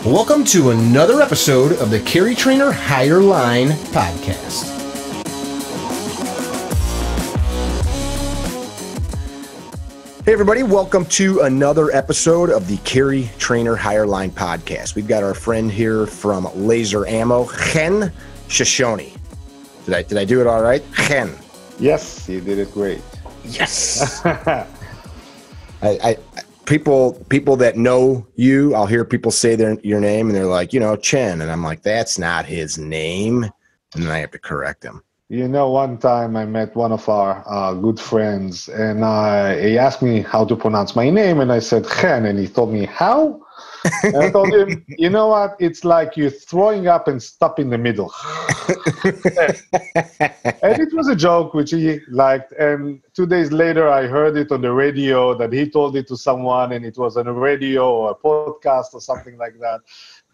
Welcome to another episode of the Carry Trainer Higher Line podcast. Hey everybody, welcome to another episode of the Carry Trainer Higher Line podcast. We've got our friend here from Laser Ammo, Chen Shoshani. Did I do it all right? Chen. Yes, you did it great. Yes. People that know you, I'll hear people say your name and they're like, Chen. And I'm like, that's not his name. And then I have to correct them. One time I met one of our good friends and he asked me how to pronounce my name. And I said, Chen. And he told me, how? And I told him, you know what? It's like you're throwing up and stop in the middle. And it was a joke, which he liked. And 2 days later, I heard it on the radio that he told it to someone, and it was on a radio or a podcast or something like that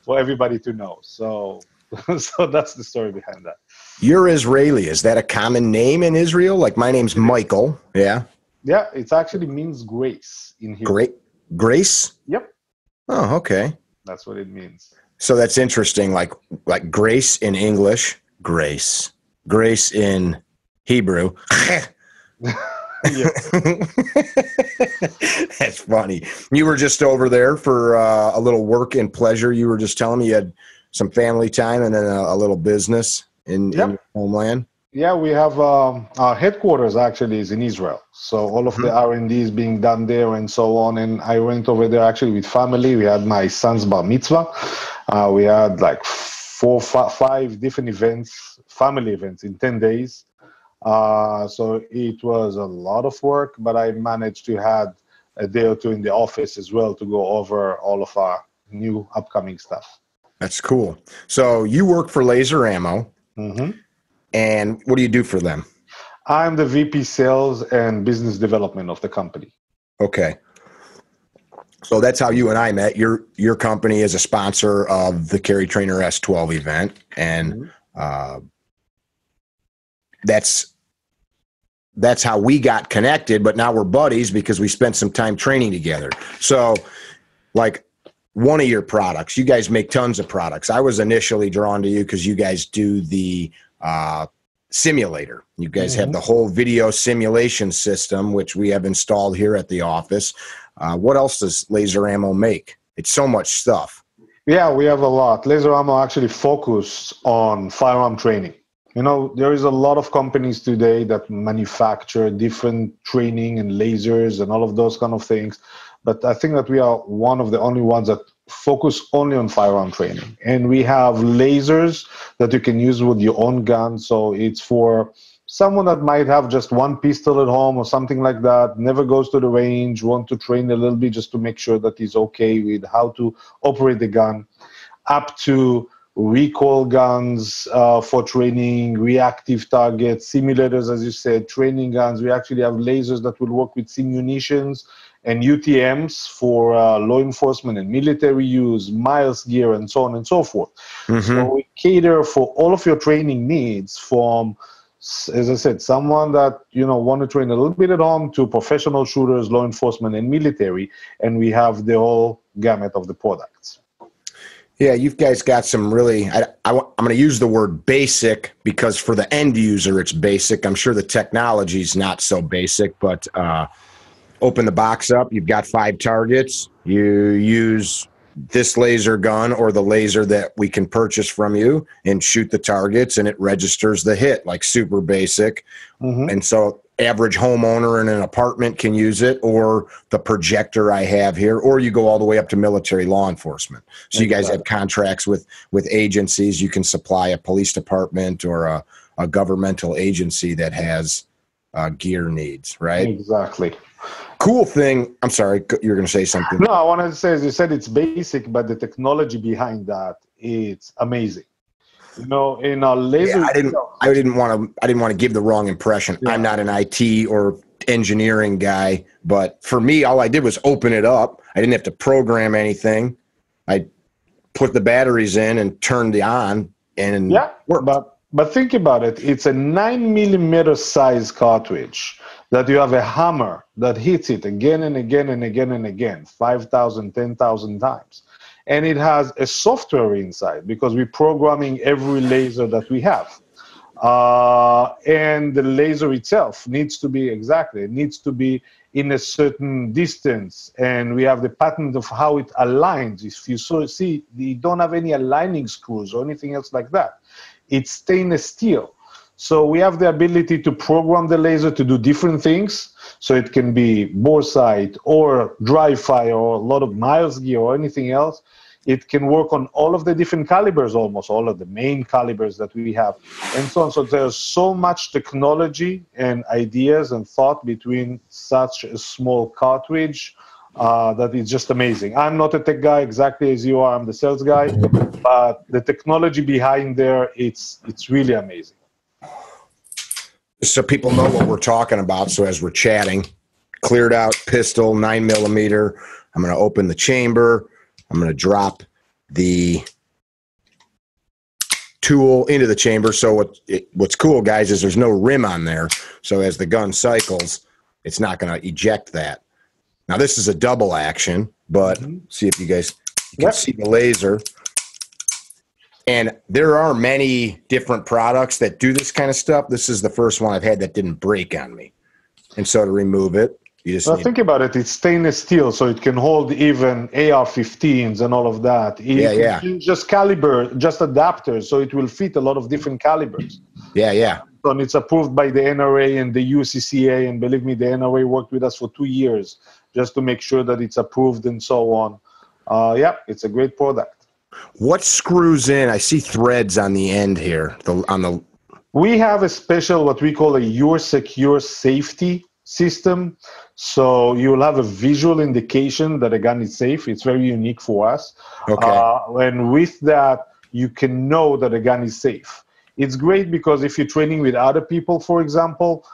for everybody to know. So that's the story behind that. You're Israeli. Is that a common name in Israel? Like my name's Michael. Yeah. Yeah, it actually means grace in Hebrew. Great. Grace? Yep. Oh, okay. That's what it means. So that's interesting. Like grace in English, grace. Grace in Hebrew. That's funny. You were just over there for a little work and pleasure. You were just telling me you had some family time and then a little business in your homeland. Yeah, we have our headquarters actually is in Israel. So all of the R&D is being done there and so on. And I went over there actually with family. We had my son's bar mitzvah. We had like 5 different events, family events in 10 days. So it was a lot of work, but I managed to have a day or two in the office as well to go over all of our new upcoming stuff. That's cool. So you work for Laser Ammo. Mm-hmm. And what do you do for them? I'm the VP Sales and Business Development of the company. Okay. So that's how you and I met. Your company is a sponsor of the Carry Trainer S12 event. And that's how we got connected, but now we're buddies because we spent some time training together. So like one of your products, you guys make tons of products. I was initially drawn to you because you guys do the simulator. You guys have the whole video simulation system, which we have installed here at the office. What else does Laser Ammo make? It's so much stuff. Yeah, we have a lot. Laser Ammo actually focus on firearm training. There is a lot of companies today that manufacture different training and lasers and all of those kind of things. But I think that we are one of the only ones that focus only on firearm training. And we have lasers that you can use with your own gun. So it's for someone that might have just one pistol at home or something like that, never goes to the range, want to train a little bit just to make sure that he's okay with how to operate the gun, up to recoil guns for training, reactive targets, simulators, as you said, training guns. We actually have lasers that will work with simunitions and UTMs for law enforcement and military use, miles gear, and so on and so forth. So we cater for all of your training needs from, as I said, someone that, want to train a little bit at home to professional shooters, law enforcement, and military. And we have the whole gamut of the products. Yeah, you guys got some really, I'm going to use the word basic because for the end user, it's basic. I'm sure the technology is not so basic, but open the box up. You've got 5 targets. You use this laser gun or the laser that we can purchase from you and shoot the targets, and it registers the hit, like super basic. And so average homeowner in an apartment can use it, or the projector I have here, or you go all the way up to military law enforcement. So you guys have contracts with agencies. You can supply a police department or a governmental agency that has gear needs, right? Exactly. Cool thing. I'm sorry, you were going to say something. No, I wanted to say, as you said, it's basic, but the technology behind that, it's amazing. In our laser, I didn't want to give the wrong impression. Yeah. I'm not an IT or engineering guy, but for me, all I did was open it up. I didn't have to program anything. I put the batteries in and turned it on, and worked. But think about it. It's a 9mm size cartridge that you have a hammer that hits it again and again and again and again, 5,000, 10,000 times. and it has a software inside because we're programming every laser that we have. And the laser itself needs to be it needs to be in a certain distance, and we have the pattern of how it aligns. If you see, you don't have any aligning screws or anything else like that. It's stainless steel. So we have the ability to program the laser to do different things. So it can be bore sight or dry fire or a lot of miles gear or anything else. It can work on all of the different calibers, almost all of the main calibers that we have, and so on. So there's so much technology and ideas and thought between such a small cartridge that is just amazing. I'm not a tech guy exactly as you are. I'm the sales guy, but the technology behind there, it's really amazing. So people know what we're talking about. So as we're chatting, cleared out pistol, 9mm. I'm going to open the chamber. I'm going to drop the tool into the chamber. So what's cool, guys, is there's no rim on there. So as the gun cycles, it's not going to eject that. Now, this is a double action, but see if you guys can see the laser. And there are many different products that do this kind of stuff. This is the first one I've had that didn't break on me. And so to remove it, you just think about it. It's stainless steel, so it can hold even AR-15s and all of that. Just caliber, just adapters, so it will fit a lot of different calibers. And it's approved by the NRA and the UCCA, and believe me, the NRA worked with us for 2 years just to make sure that it's approved and so on. It's a great product. What screws in? I see threads on the end here. We have a special, what we call a Your Secure Safety system. So you'll have a visual indication that a gun is safe. It's very unique for us. And with that, you can know that a gun is safe. It's great because if you're training with other people, for example,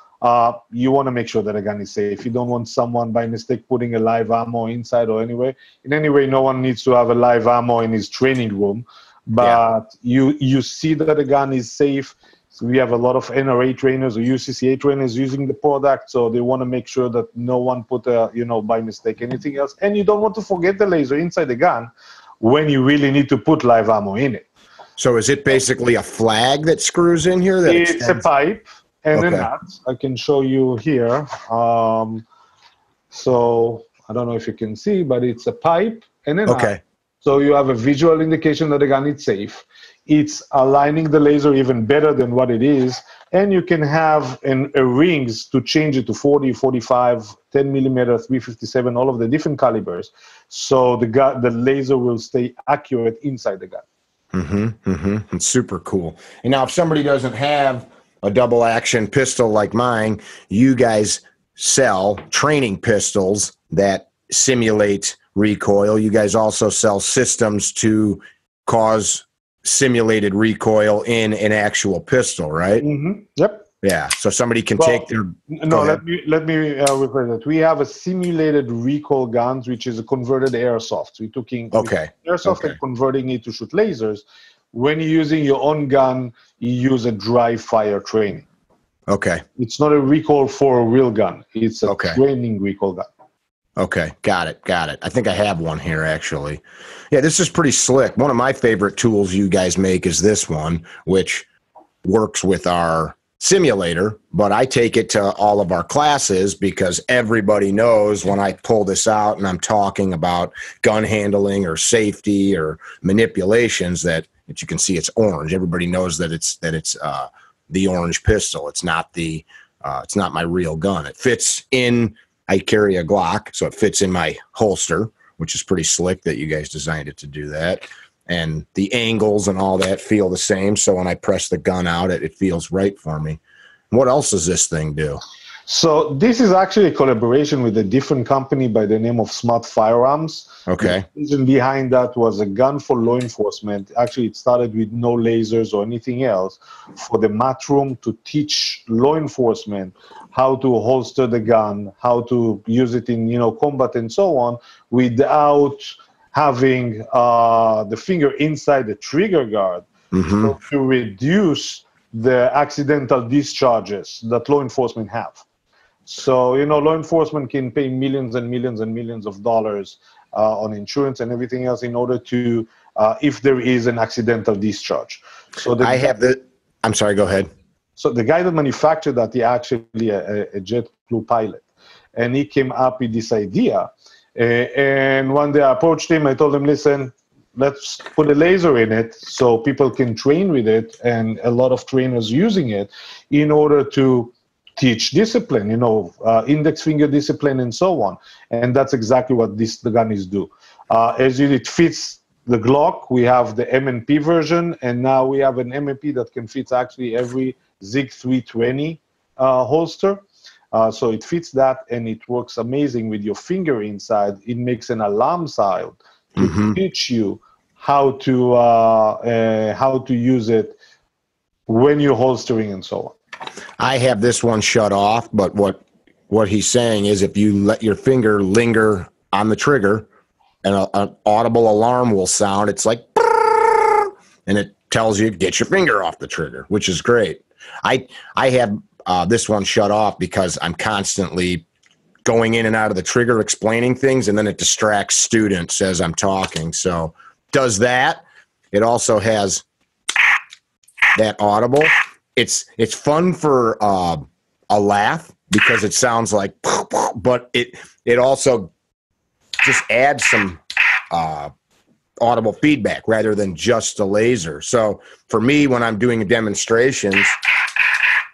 you want to make sure that a gun is safe. You don't want someone by mistake putting a live ammo inside or anyway. In any way, no one needs to have a live ammo in his training room. But you see that a gun is safe. So we have a lot of NRA trainers or UCCA trainers using the product, so they want to make sure that no one put by mistake anything else. And you don't want to forget the laser inside the gun when you really need to put live ammo in it. So is it basically a flag that screws in here? It's a pipe and a nut. I can show you here. So I don't know if you can see, but it's a pipe and a nut. So you have a visual indication that the gun is safe. It's aligning the laser even better than what it is. And you can have rings to change it to 40, 45, 10mm, 357, all of the different calibers. So the laser will stay accurate inside the gun. It's super cool. And now if somebody doesn't have a double action pistol like mine, you guys sell training pistols that simulate recoil. You guys also sell systems to cause simulated recoil in an actual pistol, right? Yep. Yeah. So somebody can take their. No, let me refer that. We have a simulated recoil guns, which is a converted airsoft. We're taking airsoft and converting it to shoot lasers. When you're using your own gun, you use a dry fire training. It's not a recoil for a real gun. It's a training recoil gun. Got it. I think I have one here, actually. Yeah, this is pretty slick. One of my favorite tools you guys make is this one, which works with our simulator, but I take it to all of our classes because everybody knows when I pull this out and I'm talking about gun handling or safety or manipulations that you can see it's orange. Everybody knows that it's the orange pistol. It's not my real gun. It fits in. I carry a Glock, so it fits in my holster, which is pretty slick that you guys designed it to do that. And the angles and all that feel the same, so when I press the gun out, it feels right for me. What else does this thing do? So this is actually a collaboration with a different company by the name of Smart Firearms. Okay. The reason behind that was a gun for law enforcement. Actually, it started with no lasers or anything else for the mat room to teach law enforcement how to holster the gun, how to use it in combat and so on, without having the finger inside the trigger guard, so to reduce the accidental discharges that law enforcement have. So, law enforcement can pay millions and millions and millions of dollars on insurance and everything else in order to, if there is an accidental discharge. So I'm sorry, go ahead. So the guy that manufactured that, he actually a JetBlue pilot, and he came up with this idea. And one day I approached him. I told him, listen, let's put a laser in it so people can train with it, and a lot of trainers using it in order to teach discipline, index finger discipline and so on. And that's exactly what the gun is do. It fits the Glock. We have the M&P version, and now we have an M&P that can fit actually every Zig 320 holster. So it fits that, and it works amazing with your finger inside. It makes an alarm sound to teach you how to use it when you're holstering and so on. I have this one shut off, but what he's saying is if you let your finger linger on the trigger, an audible alarm will sound. It's like, and it tells you get your finger off the trigger, which is great. I have this one shut off because I'm constantly going in and out of the trigger explaining things, and then it distracts students as I'm talking. So does that. It also has that audible. It's fun for a laugh because it sounds like, but it also just adds some audible feedback rather than just a laser. So for me, when I'm doing demonstrations,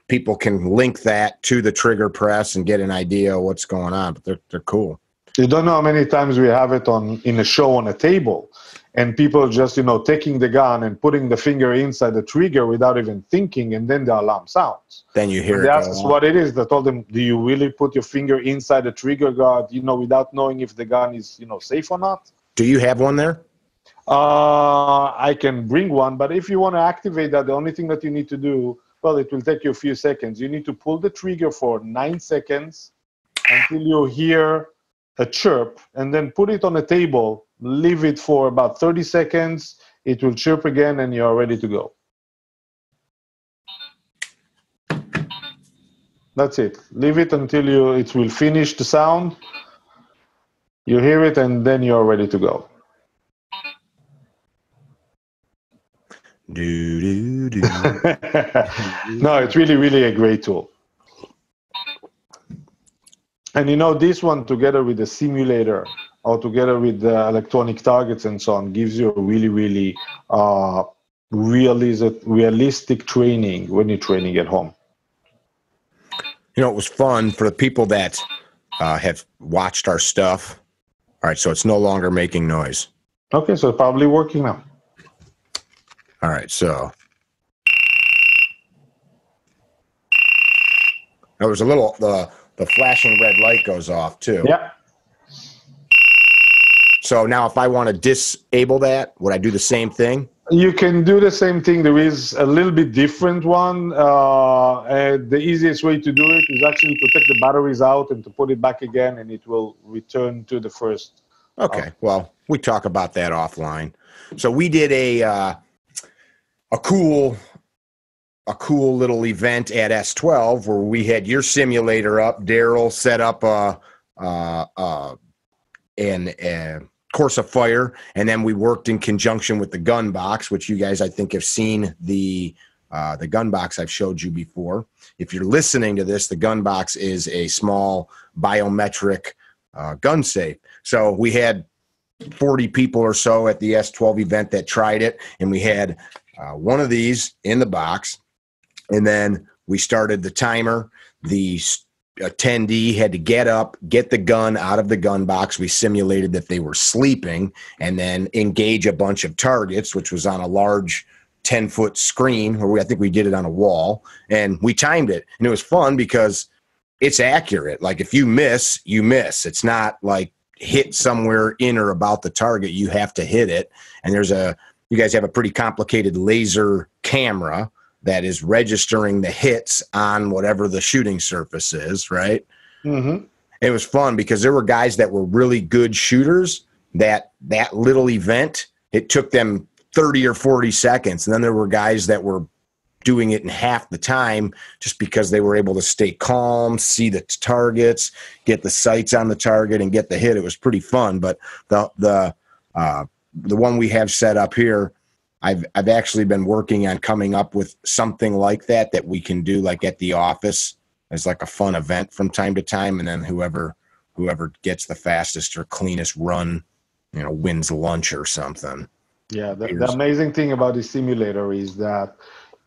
people can link that to the trigger press and get an idea of what's going on. But they're cool. You don't know how many times we have it in a show on a table, and people just, taking the gun and putting the finger inside the trigger without even thinking, and then the alarm sounds. Then you hear it. They asked us what it is. They told them, do you really put your finger inside the trigger guard, without knowing if the gun is, safe or not? Do you have one there? I can bring one, but if you want to activate that, the only thing that you need to do, well, it will take you a few seconds. You need to pull the trigger for 9 seconds until you hear a chirp, and then put it on a table, leave it for about 30 seconds, it will chirp again, and you're ready to go. That's it. Leave it until it will finish the sound, you hear it, and then you're ready to go. No, it's really, really a great tool. And this one, together with the simulator or together with the electronic targets and so on, gives you a really, really realistic training when you're training at home. It was fun for the people that have watched our stuff. All right, so it's no longer making noise. Okay, so it's probably working now. All right, so there was a little the flashing red light goes off too. Yeah. So now if I want to disable that, would I do the same thing? You can do the same thing. There is a little bit different one. The easiest way to do it is actually to take the batteries out and to put it back again, and it will return to the first. Okay, well, we talk about that offline. So we did a cool little event at S12 where we had your simulator up. Daryl set up a course of fire, and then we worked in conjunction with the gun box, which you guys I think have seen the gun box I've showed you before. If you're listening to this, the gun box is a small biometric gun safe. So we had 40 people or so at the S12 event that tried it, and we had one of these in the box, and then we started the timer. The attendee had to get up, get the gun out of the gun box. We simulated that they were sleeping, and then engage a bunch of targets, which was on a large 10-foot screen, or I think we did it on a wall, and we timed it. And it was fun because it's accurate. Like if you miss, you miss. It's not like hit somewhere in or about the target. You have to hit it. And you guys have a pretty complicated laser camera that is registering the hits on whatever the shooting surface is, right? Mm-hmm. It was fun because there were guys that were really good shooters that little event, it took them 30 or 40 seconds. And then there were guys that were doing it in half the time just because they were able to stay calm, see the targets, get the sights on the target, and get the hit. It was pretty fun. But the one we have set up here, I've actually been working on coming up with something like that we can do like at the office as like a fun event from time to time, and then whoever gets the fastest or cleanest run, wins lunch or something. Yeah, the amazing thing about the simulator is that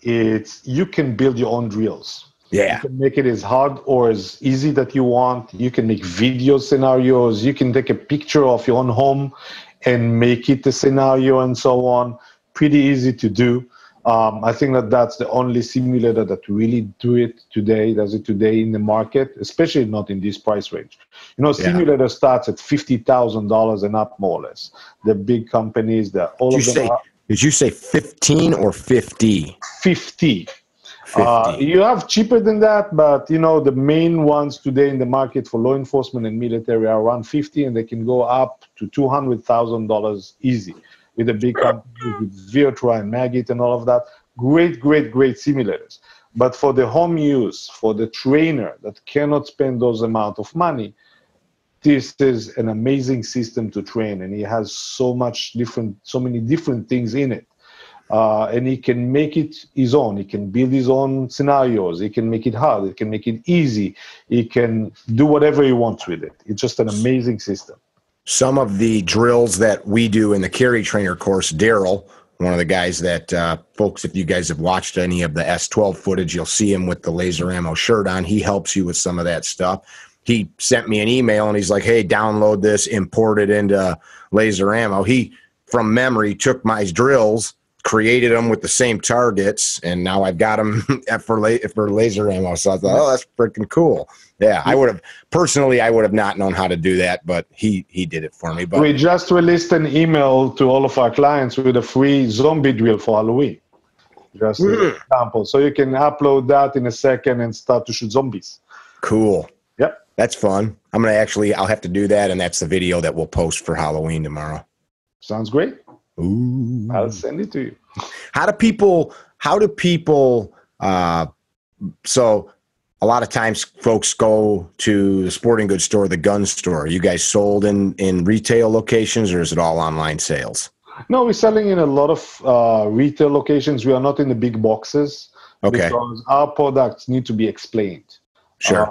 you can build your own drills. Yeah. You can make it as hard or as easy that you want. You can make video scenarios. You can take a picture of your own home and make it a scenario and so on. Pretty easy to do. I think that's the only simulator that really does it today in the market, especially not in this price range. Simulator starts at $50,000 and up, more or less. The big companies, did you say 15 or 50? 50. You have cheaper than that, but the main ones today in the market for law enforcement and military are around 50, and they can go up to $200,000 easy with the big companies, with Virtua and Magit and all of that. Great simulators. But for the home use, for the trainer that cannot spend those amount of money, this is an amazing system to train, and he has so many different things in it. And he can make it his own. He can build his own scenarios. He can make it hard. He can make it easy. He can do whatever he wants with it. It's just an amazing system. Some of the drills that we do in the carry trainer course, Daryl, one of the guys that, folks, if you guys have watched any of the S12 footage, you'll see him with the laser ammo shirt on. He helps you with some of that stuff. He sent me an email and he's like, hey, download this, import it into laser ammo. He, from memory, took my drills, created them with the same targets, and now I've got them for laser ammo. So I thought, oh, that's freaking cool. Yeah, I would have not known how to do that, but he did it for me. But we just released an email to all of our clients with a free zombie drill for Halloween. Just an example. So you can upload that in a second and start to shoot zombies. Cool. Yep. That's fun. I'll have to do that, and that's the video that we'll post for Halloween tomorrow. Sounds great. Ooh. I'll send it to you. How do people, so a lot of times folks go to the sporting goods store, the gun store. Are you guys sold in retail locations, or is it all online sales? No, we're selling in a lot of retail locations. We are not in the big boxes. Okay. Because our products need to be explained. Sure.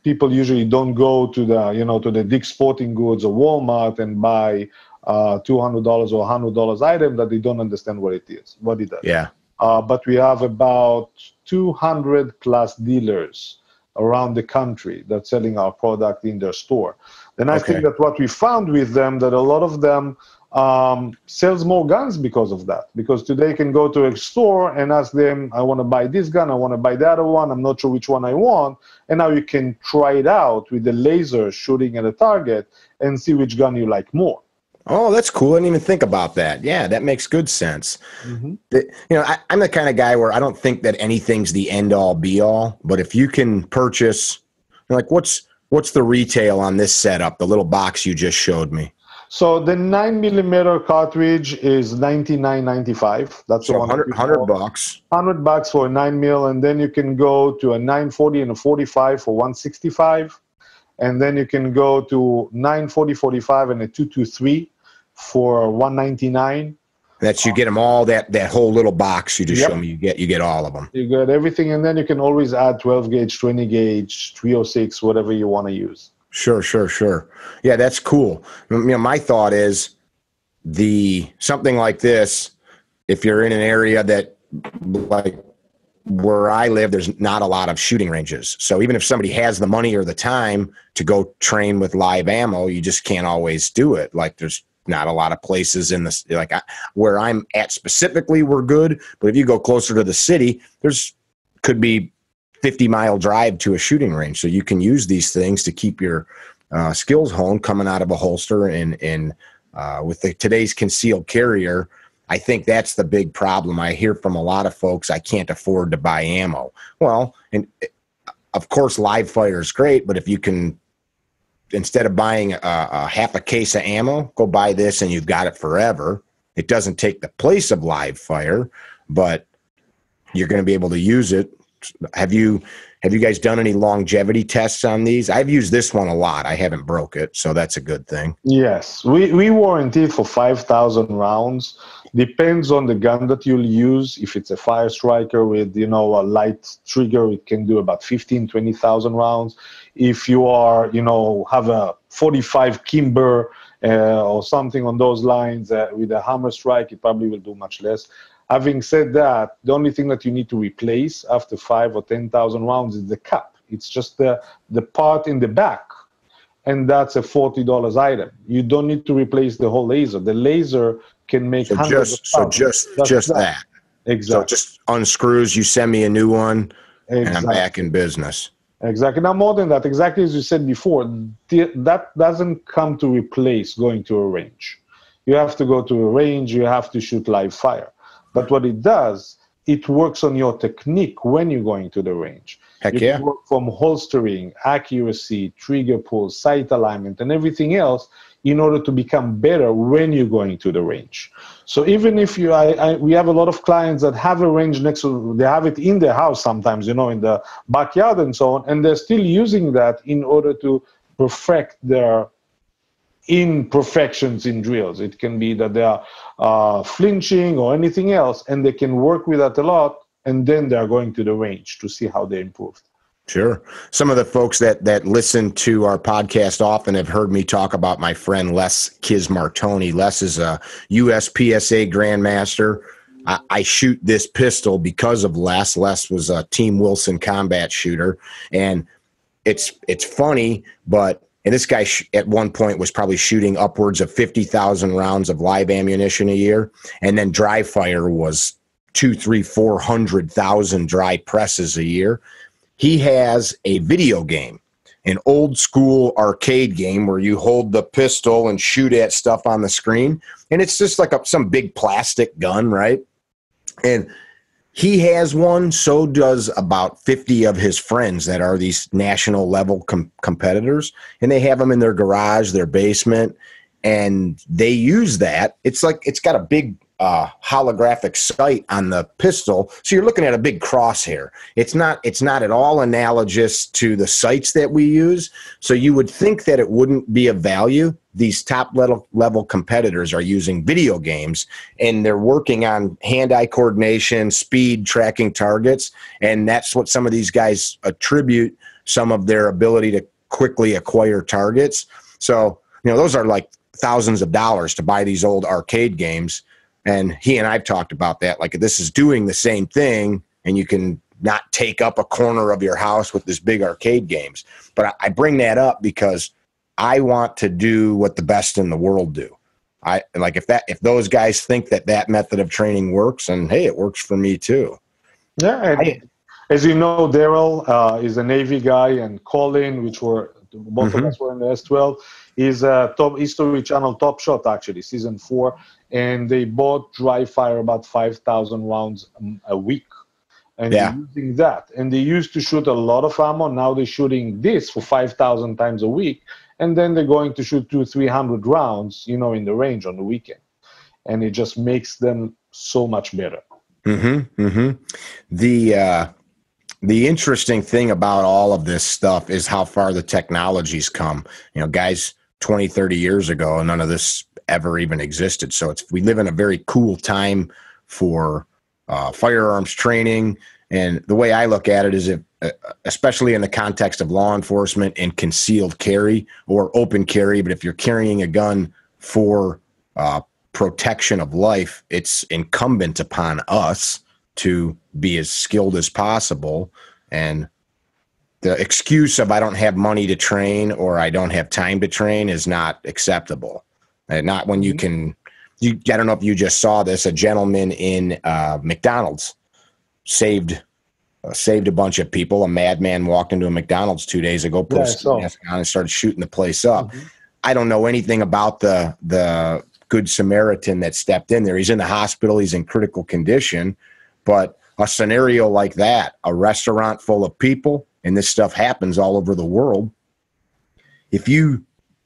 People usually don't go to the Dick's Sporting Goods or Walmart and buy $200 or $100 item that they don't understand what it does. Yeah. But we have about 200 plus dealers around the country that's selling our product in their store. Then I think that what we found with them, that a lot of them sells more guns because of that. Because today you can go to a store and ask them, I want to buy this gun, I want to buy the other one, I'm not sure which one I want. And now you can try it out with the laser shooting at a target and see which gun you like more. Oh, that's cool. I didn't even think about that. Yeah, that makes good sense. Mm-hmm. I'm the kind of guy where I don't think that anything's the end all be all, but if you can purchase, like what's the retail on this setup, the little box you just showed me? So the 9mm cartridge is $99.95. That's so $100 bucks. $100 for a 9mm, and then you can go to a 940 and a 45 for $165, and then you can go to 940, 45 and a 223 for $199. That's, you get them all, that whole little box you just showed me. You get all of them. You get everything, and then you can always add 12 gauge, 20 gauge, 306, whatever you want to use. Sure. Yeah, that's cool. My thought is something like this, if you're in an area that, like where I live, there's not a lot of shooting ranges. So even if somebody has the money or the time to go train with live ammo, you just can't always do it. Like there's not a lot of places in this, where I'm at specifically, we're good. But if you go closer to the city, could be 50-mile drive to a shooting range. So you can use these things to keep your skills honed coming out of a holster. And with today's concealed carrier, I think that's the big problem. I hear from a lot of folks, I can't afford to buy ammo. Well, and of course, live fire is great, but if you can, instead of buying a half a case of ammo, go buy this and you've got it forever. It doesn't take the place of live fire, but you're going to be able to use it. Have you guys done any longevity tests on these? I've used this one a lot. I haven't broke it, so that's a good thing. Yes, we warranty it for 5,000 rounds. Depends on the gun that you'll use. If it's a fire striker with, a light trigger, it can do about 20,000 rounds. If you are, have a 45 Kimber or something on those lines with a hammer strike, it probably will do much less. Having said that, the only thing that you need to replace after 5,000 or 10,000 rounds is the cap. It's just the part in the back, and that's a $40 item. You don't need to replace the whole laser. The laser can make hundreds of thousands. Just that. Exactly. So it just unscrews. You send me a new one, exactly. And I'm back in business. Exactly. Now, more than that, exactly as you said before, that doesn't come to replace going to a range. You have to go to a range. You have to shoot live fire. But what it does, it works on your technique when you're going to the range. Heck you yeah. can work from holstering, accuracy, trigger pull, sight alignment, and everything else in order to become better when you're going to the range. So even if we have a lot of clients that have a range next to, they have it in their house sometimes, in the backyard and so on, and they're still using that in order to perfect their imperfections in drills. It can be that they are flinching or anything else, and they can work with that a lot, and then they're going to the range to see how they improved. Sure. Some of the folks that listen to our podcast often have heard me talk about my friend Les Kismartoni. Les is a USPSA Grandmaster. I shoot this pistol because of Les. Les was a Team Wilson combat shooter, and it's funny, but and this guy at one point was probably shooting upwards of 50,000 rounds of live ammunition a year. And then dry fire was 400,000 dry presses a year. He has a video game, an old school arcade game where you hold the pistol and shoot at stuff on the screen. And it's just like some big plastic gun, right? And he has one, so does about 50 of his friends that are these national level competitors, and they have them in their garage, their basement, and they use that. It's like it's got a big holographic sight on the pistol, so you're looking at a big crosshair. It's not at all analogous to the sights that we use, so you would think that it wouldn't be of value. These top level competitors are using video games, and they're working on hand-eye coordination, speed, tracking targets, and that's what some of these guys attribute some of their ability to quickly acquire targets. So, those are like thousands of dollars to buy these old arcade games, and he and I've talked about that. Like, this is doing the same thing, and you can not take up a corner of your house with this big arcade games. But I bring that up because I want to do what the best in the world do. If those guys think that method of training works, and hey, it works for me too. Yeah, as you know, Daryl is a Navy guy, and Colin, which were both of us were in the S12, is a top History Channel Top Shot, actually, season 4, and they both dry fire about 5,000 rounds a week. And they're using that. And they used to shoot a lot of ammo. Now they're shooting this for 5,000 times a week. And then they're going to shoot 200-300 rounds, in the range on the weekend. And it just makes them so much better. The interesting thing about all of this stuff is how far the technology's come. Guys 20, 30 years ago, none of this ever even existed. So we live in a very cool time for firearms training. And the way I look at it is, especially in the context of law enforcement and concealed carry or open carry, but if you're carrying a gun for protection of life, it's incumbent upon us to be as skilled as possible. And the excuse of I don't have money to train or I don't have time to train is not acceptable. And not when you can. I don't know if you just saw this. A gentleman in McDonald's saved a bunch of people. A madman walked into a McDonald's 2 days ago, put his mask on, and started shooting the place up. I don't know anything about the Good Samaritan that stepped in there. He's in the hospital. He's in critical condition. But a scenario like that, a restaurant full of people, and this stuff happens all over the world. If you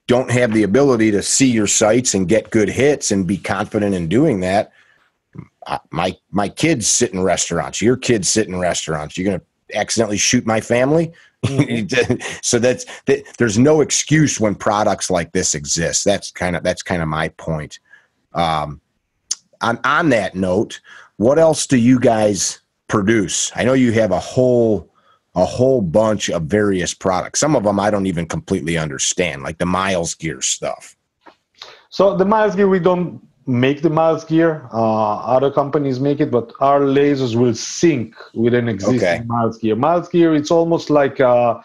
don't have the ability to see your sights and get good hits and be confident in doing that, my kids sit in restaurants. Your kids sit in restaurants. You're going to accidentally shoot my family. So there's no excuse when products like this exist. That's kind of my point. On that note, what else do you guys produce? I know you have a whole bunch of various products. Some of them I don't even completely understand, like the Miles gear stuff. So the Miles gear, we don't make the Miles gear. Other companies make it, but our lasers will sync with an existing Miles gear. Miles gear, it's almost like a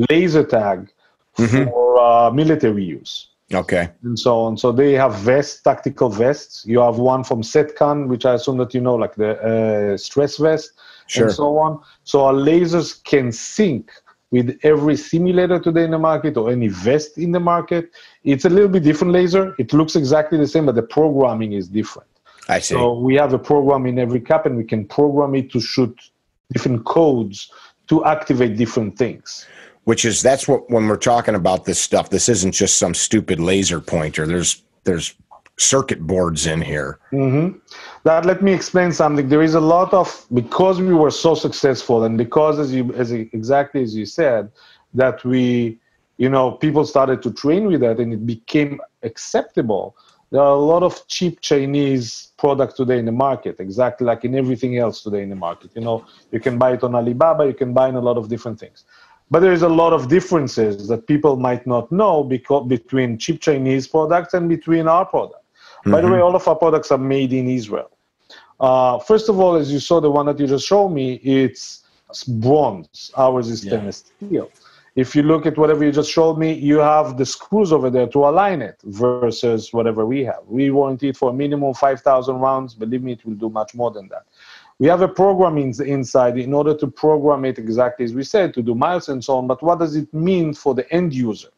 laser tag for military use. Okay. And so on. So they have vests, tactical vests. You have one from Setcon, which I assume that you know, like the stress vest, and so on. So our lasers can sync with every simulator today in the market or any vest in the market. It's a little bit different laser. It looks exactly the same, but the programming is different. I see. So we have a program in every cap, and we can program it to shoot different codes to activate different things. That's what, when we're talking about this stuff, this isn't just some stupid laser pointer. There's circuit boards in here. That, let me explain something. There is a lot of, because we were so successful, and because exactly as you said, that people started to train with that and it became acceptable. There are a lot of cheap Chinese products today in the market, exactly like in everything else today in the market. You can buy it on Alibaba, you can buy in a lot of different things. But there is a lot of differences that people might not know between cheap Chinese products and between our product. By the way, all of our products are made in Israel. First of all, as you saw, the one that you just showed me, it's bronze. Ours is stainless steel. If you look at whatever you just showed me, you have the screws over there to align it versus whatever we have. We warranty it for a minimum 5,000 rounds. Believe me, it will do much more than that. We have a program inside in order to program it exactly as we said, to do miles and so on. But what does it mean for the end user?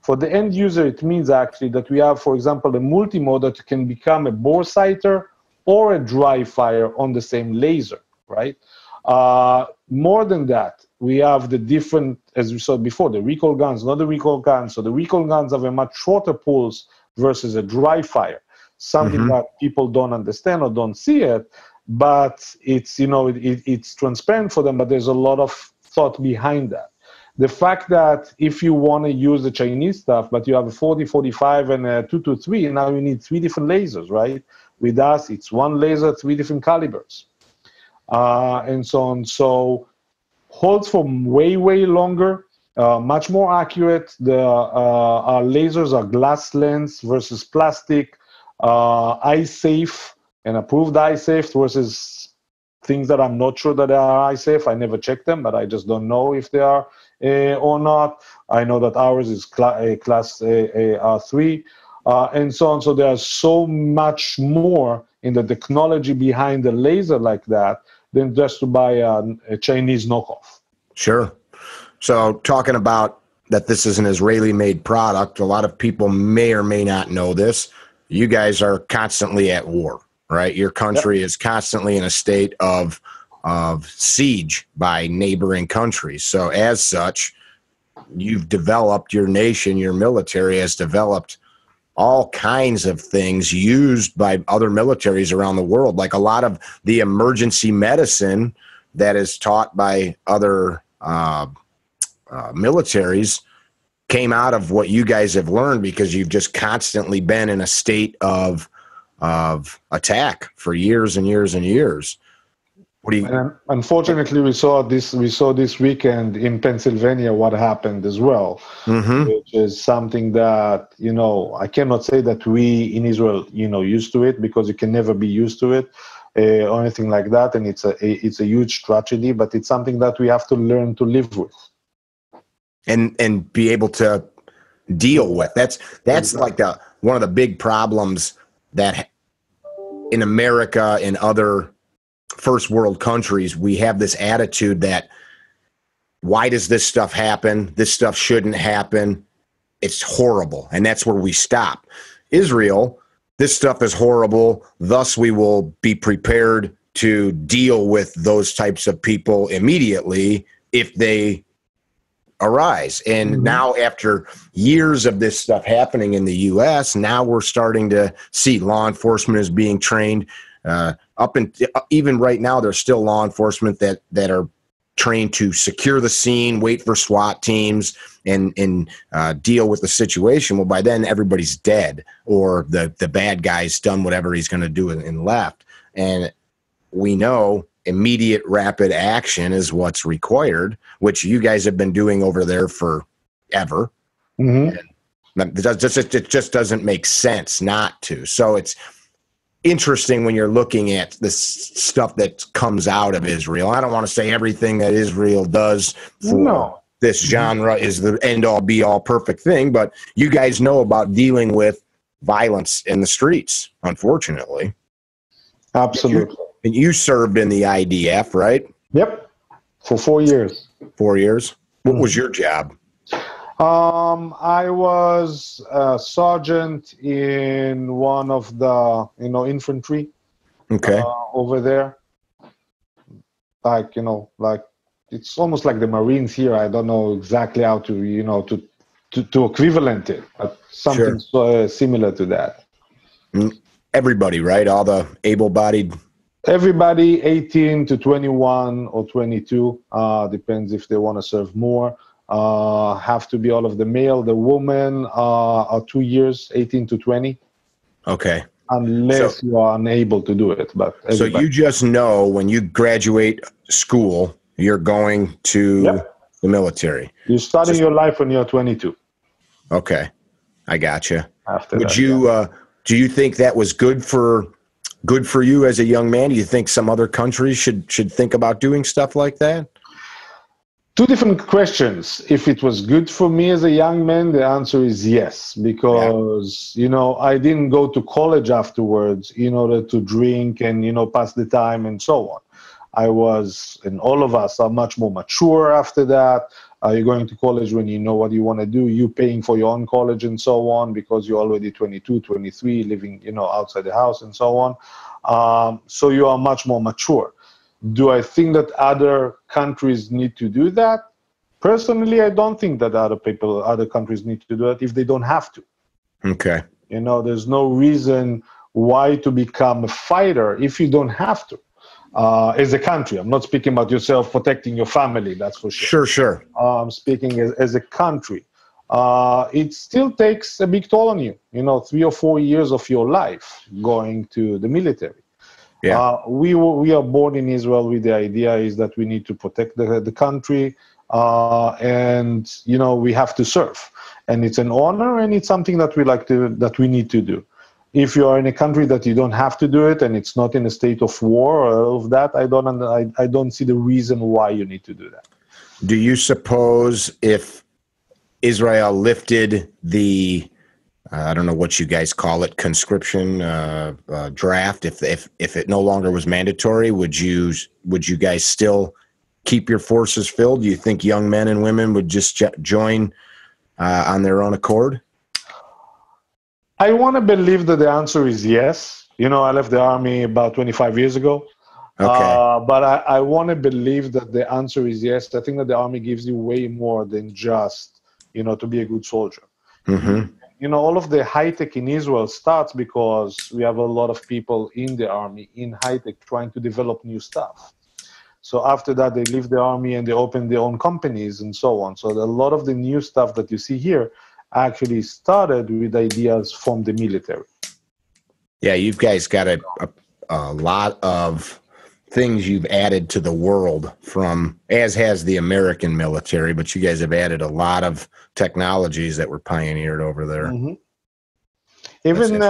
For the end user, it means actually that we have, for example, a multi-mode that can become a bore sighter or a dry fire on the same laser, right? More than that, we have the different, as we saw before, the recoil guns, not the recoil guns. So the recoil guns have a much shorter pulse versus a dry fire, something that people don't understand or don't see it. But it's, it's transparent for them, but there's a lot of thought behind that. The fact that if you want to use the Chinese stuff, but you have a 40, 45, and a 223, now you need 3 different lasers, right? With us, it's 1 laser, 3 different calibers, and so on. So holds for way, way longer, much more accurate. Our lasers are glass lens versus plastic, eye safe, and approved eye safe versus things that I'm not sure that they are eye safe. I never checked them, but I just don't know if they are or not. I know that ours is class R3 and so on. So there's so much more in the technology behind the laser like that than just to buy a Chinese knockoff. Sure. So talking about that this is an Israeli-made product, a lot of people may or may not know this. You guys are constantly at war. Right, your country is constantly in a state of siege by neighboring countries. So as such, you've developed, your nation, your military has developed all kinds of things used by other militaries around the world, like a lot of the emergency medicine that is taught by other militaries came out of what you guys have learned, because you've just constantly been in a state of attack for years and years and years. What do you? And unfortunately, we saw this weekend in Pennsylvania what happened as well, which is something that I cannot say that we in Israel used to it, because you can never be used to it or anything like that, and it's a huge tragedy. But it's something that we have to learn to live with, and be able to deal with. That's like one of the big problems that in America and other first world countries, we have this attitude that, why does this stuff happen? This stuff shouldn't happen. It's horrible. And that's where we stop. Israel, this stuff is horrible. Thus, we will be prepared to deal with those types of people immediately if they arise. And now, after years of this stuff happening in the U.S., now we're starting to see law enforcement is being trained. Even right now, there's still law enforcement that are trained to secure the scene, wait for SWAT teams, and deal with the situation. Well, by then everybody's dead, or the bad guy's done whatever he's going to do and left. And we know immediate rapid action is what's required, which you guys have been doing over there forever. Mm-hmm. It just doesn't make sense not to. So it's interesting when you're looking at this stuff that comes out of Israel. I don't want to say everything that Israel does for this genre is the end-all, be-all perfect thing, but you guys know about dealing with violence in the streets, unfortunately. Absolutely. And you served in the IDF, right? Yep, for 4 years. 4 years? What was your job? I was a sergeant in one of the, infantry. Okay. Over there. Like it's almost like the Marines here. I don't know exactly how to equivalent it, but something similar to that. Everybody, right? All the able-bodied. Everybody 18 to 21 or 22, depends if they want to serve more. Have to be all of the male. The woman are 2 years, 18 to 20. Okay. Unless you are unable to do it. But so you just know when you graduate school, you're going to the military. You're starting your life when you're 22. Okay. I gotcha. After Would that, you, do you think that was good for you as a young man? Do you think some other countries should think about doing stuff like that? Two different questions. If it was good for me as a young man, the answer is yes, because, I didn't go to college afterwards in order to drink and, pass the time and so on. I was, and all of us are much more mature after that. You're going to college when you know what you want to do. You're paying for your own college and so on because you're already 22, 23, living, outside the house and so on. So you are much more mature. Do I think that other countries need to do that? Personally, I don't think that other countries need to do it if they don't have to. Okay. There's no reason why to become a fighter if you don't have to. As a country, I'm not speaking about yourself protecting your family, that's for sure. Sure. I'm speaking as a country. It still takes a big toll on you, 3 or 4 years of your life going to the military. Yeah. We are born in Israel with the idea is that we need to protect the country, and we have to serve, and it's an honor, and it's something that we need to do. If you are in a country that you don't have to do it, and it's not in a state of war or all of that, I don't see the reason why you need to do that. Do you suppose if Israel lifted the I don't know what you guys call it, conscription draft. If it no longer was mandatory, would you guys still keep your forces filled? Do you think young men and women would just join on their own accord? I want to believe that the answer is yes. I left the army about 25 years ago. Okay. But I want to believe that the answer is yes. I think that the army gives you way more than just, to be a good soldier. Mm-hmm. All of the high-tech in Israel starts because we have a lot of people in the army, in high-tech, trying to develop new stuff. So after that, they leave the army and they open their own companies and so on. So a lot of the new stuff that you see here actually started with ideas from the military. Yeah, you guys got a lot of things you've added to the world as has the American military, but you guys have added a lot of technologies that were pioneered over there. Mm-hmm. Even,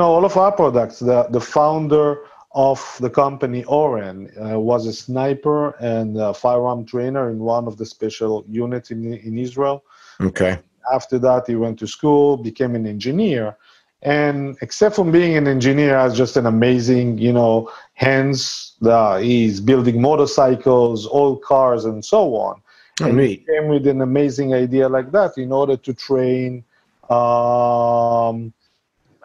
all of our products, the founder of the company, Oren, was a sniper and a firearm trainer in one of the special units in Israel. Okay. After that, he went to school, became an engineer. And except from being an engineer, has just an amazing, hands. He's building motorcycles, old cars, and so on. Oh, and neat. he came with an amazing idea like that in order to train,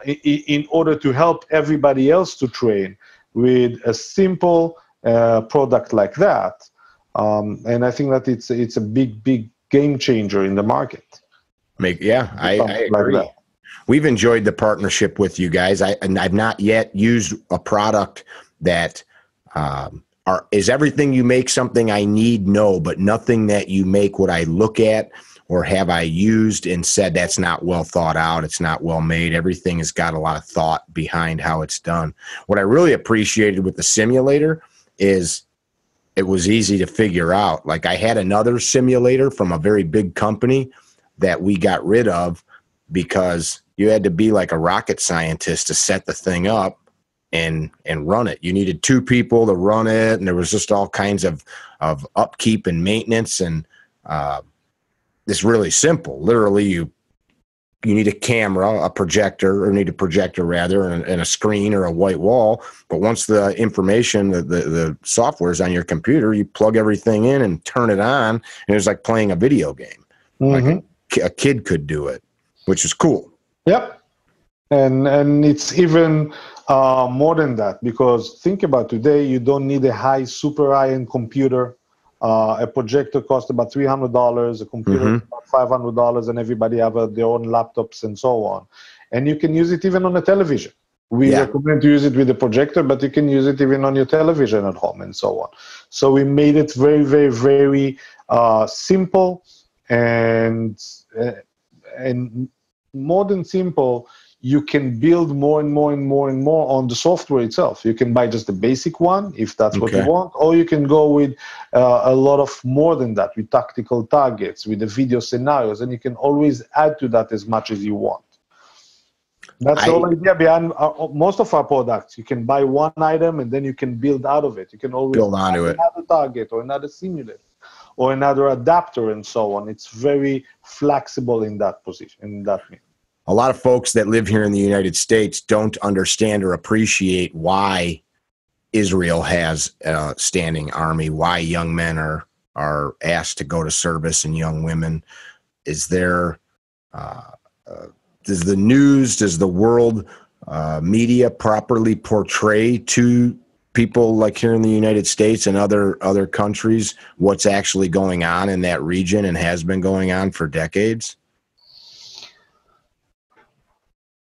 in order to help everybody else to train with a simple product like that. And I think that it's a big game changer in the market. I agree. Like that. We've enjoyed the partnership with you guys. I've not yet used a product that is everything you make something I need? No, but nothing that you make would I look at or have I used and said that's not well thought out, it's not well made. Everything has got a lot of thought behind how it's done. What I really appreciated with the simulator is it was easy to figure out. Like I had another simulator from a very big company that we got rid of because you had to be like a rocket scientist to set the thing up and run it. You needed 2 people to run it, and there was just all kinds of upkeep and maintenance, and it's really simple. Literally, you need a camera, a projector, or need a projector rather, and a screen or a white wall. But once the information, the software is on your computer, you plug everything in and turn it on, and it was like playing a video game. Like a kid could do it, which is cool. Yep. And it's even more than that, because think about today, you don't need a super high-end computer. A projector costs about $300, a computer about $500, and everybody have their own laptops and so on. And you can use it even on a television. We recommend to use it with a projector, but you can use it even on your television at home and so on. So we made it very, very, very simple and more than simple. You can build more and more and more and more on the software itself. You can buy just the basic one if that's what you want, or you can go with a lot of more than that, with tactical targets, with the video scenarios, and you can always add to that as much as you want. That's the whole idea behind most of our products. You can buy one item and then you can build out of it. You can always build onto it. Another target or another simulator or another adapter and so on. It's very flexible in that position, in that means. A lot of folks that live here in the United States don't understand or appreciate why Israel has a standing army, why young men are asked to go to service and young women. Is there, does the news, does the world media properly portray to people like here in the United States and other countries what's actually going on in that region and has been going on for decades?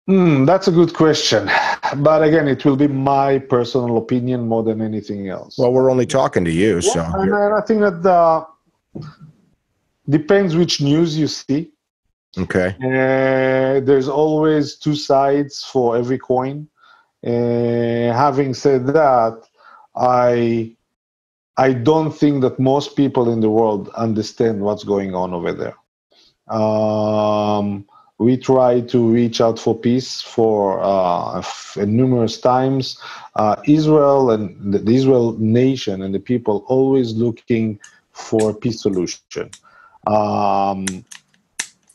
That's a good question. But again, it will be my personal opinion more than anything else. Well, we're only talking to you. So and I think that depends which news you see. Okay. There's always 2 sides for every coin. Having said that, I don't think that most people in the world understand what's going on over there. We try to reach out for peace for numerous times. Israel and the Israel nation and the people always looking for a peace solution.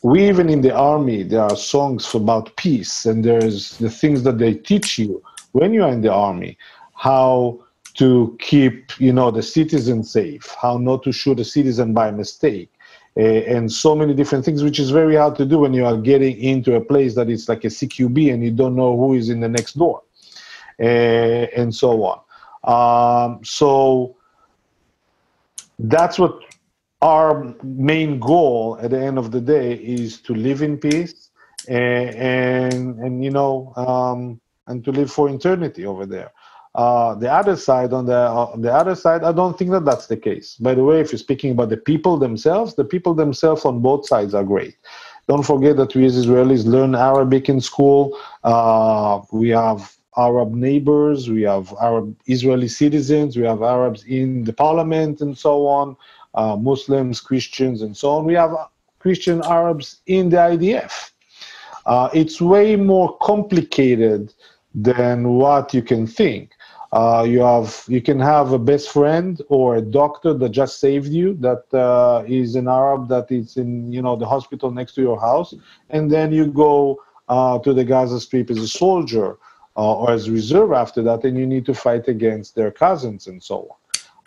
We even in the army, there are songs about peace, and there's the things that they teach you when you are in the army, how to keep, the citizen safe, how not to shoot a citizen by mistake. And so many different things, which is very hard to do when you are getting into a place that is like a CQB and you don't know who is in the next door, and so on. So that's what our main goal at the end of the day is, to live in peace and to live for eternity over there. The other side, on the other side, I don't think that that's the case. By the way, if you're speaking about the people themselves on both sides are great. Don't forget that we as Israelis learn Arabic in school. We have Arab neighbors, we have Arab Israeli citizens, we have Arabs in the parliament and so on, Muslims, Christians, and so on. We have Christian Arabs in the IDF. It's way more complicated than what you can think. You can have a best friend or a doctor that just saved you, that is an Arab that is in the hospital next to your house, and then you go to the Gaza Strip as a soldier or as reserve after that, and you need to fight against their cousins and so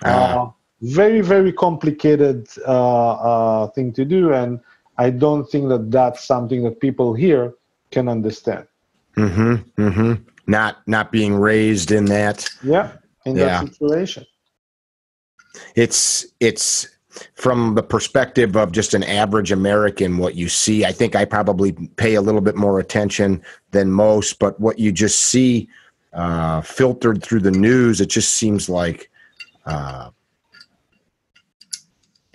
on. Very, very complicated thing to do, and I don't think that that's something that people here can understand. Not being raised in that. Yeah, in that situation. It's from the perspective of just an average American, what you see, I think I probably pay a little bit more attention than most, but what you just see filtered through the news, it just seems like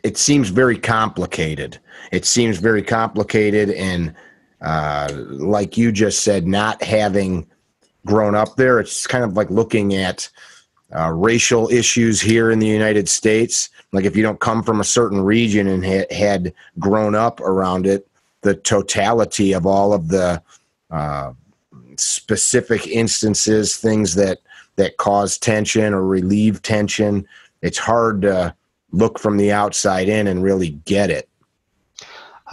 it seems very complicated. It seems very complicated, and like you just said, not having grown up there, it's kind of like looking at racial issues here in the United States. Like if you don't come from a certain region and had grown up around it, the totality of all of the specific instances, things that cause tension or relieve tension, it's hard to look from the outside in and really get it.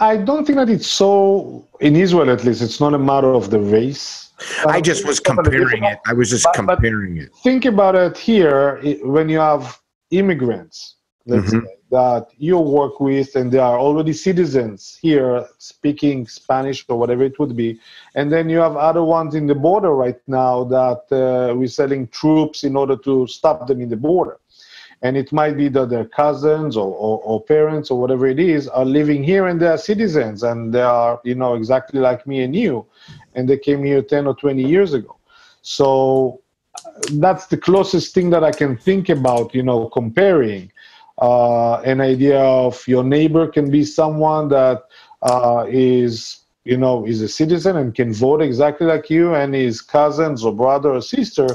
I don't think that it's so, in Israel at least, it's not a matter of the race. I just was comparing it. I was just comparing it. Think about it here, when you have immigrants, let's say, that you work with, and they are already citizens here speaking Spanish or whatever it would be. And then you have other ones in the border right now that we're selling troops in order to stop them in the border. And it might be that their cousins or parents or whatever it is are living here and they are citizens and they are, exactly like me and you. And they came here 10 or 20 years ago. So that's the closest thing that I can think about, comparing. An idea of your neighbor can be someone that is a citizen and can vote exactly like you, and his cousins or brother or sister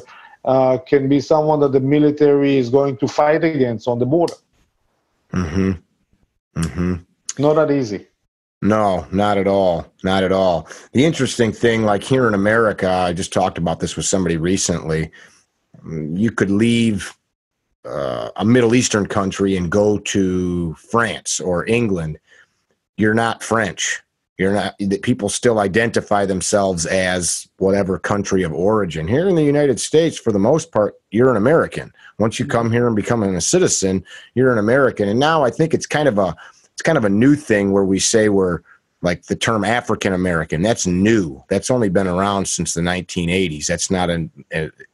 can be someone that the military is going to fight against on the border. Not that easy. No, not at all. Not at all. The interesting thing, like here in America, I just talked about this with somebody recently. You could leave a Middle Eastern country and go to France or England. You're not French. You're not. People still identify themselves as whatever country of origin. Here in the United States, for the most part, you're an American. Once you come here and become a citizen, you're an American. And now I think it's kind of a new thing where we say we're like the term African American. That's new. That's only been around since the 1980s. That's not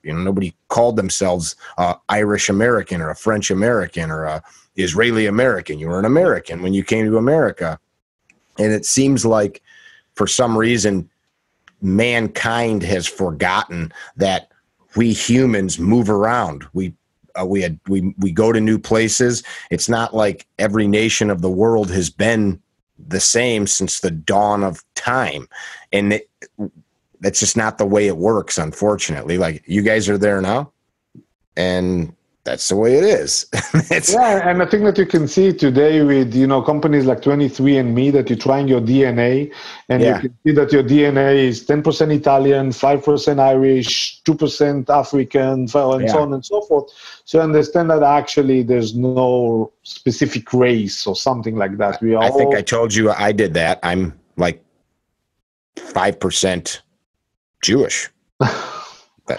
nobody called themselves Irish American or a French American or a Israeli American. You were an American when you came to America. And it seems like for some reason, mankind has forgotten that we humans move around. We go to new places. It's not like every nation of the world has been the same since the dawn of time. And that's just not the way it works, unfortunately. Like, you guys are there now, and that's the way it is. Yeah, and I think that you can see today with, companies like 23andMe that you're trying your DNA, and you can see that your DNA is 10% Italian, 5% Irish, 2% African, and so on and so forth. So you understand that actually there's no specific race or something like that. I think I told you I did that. I'm like 5% Jewish.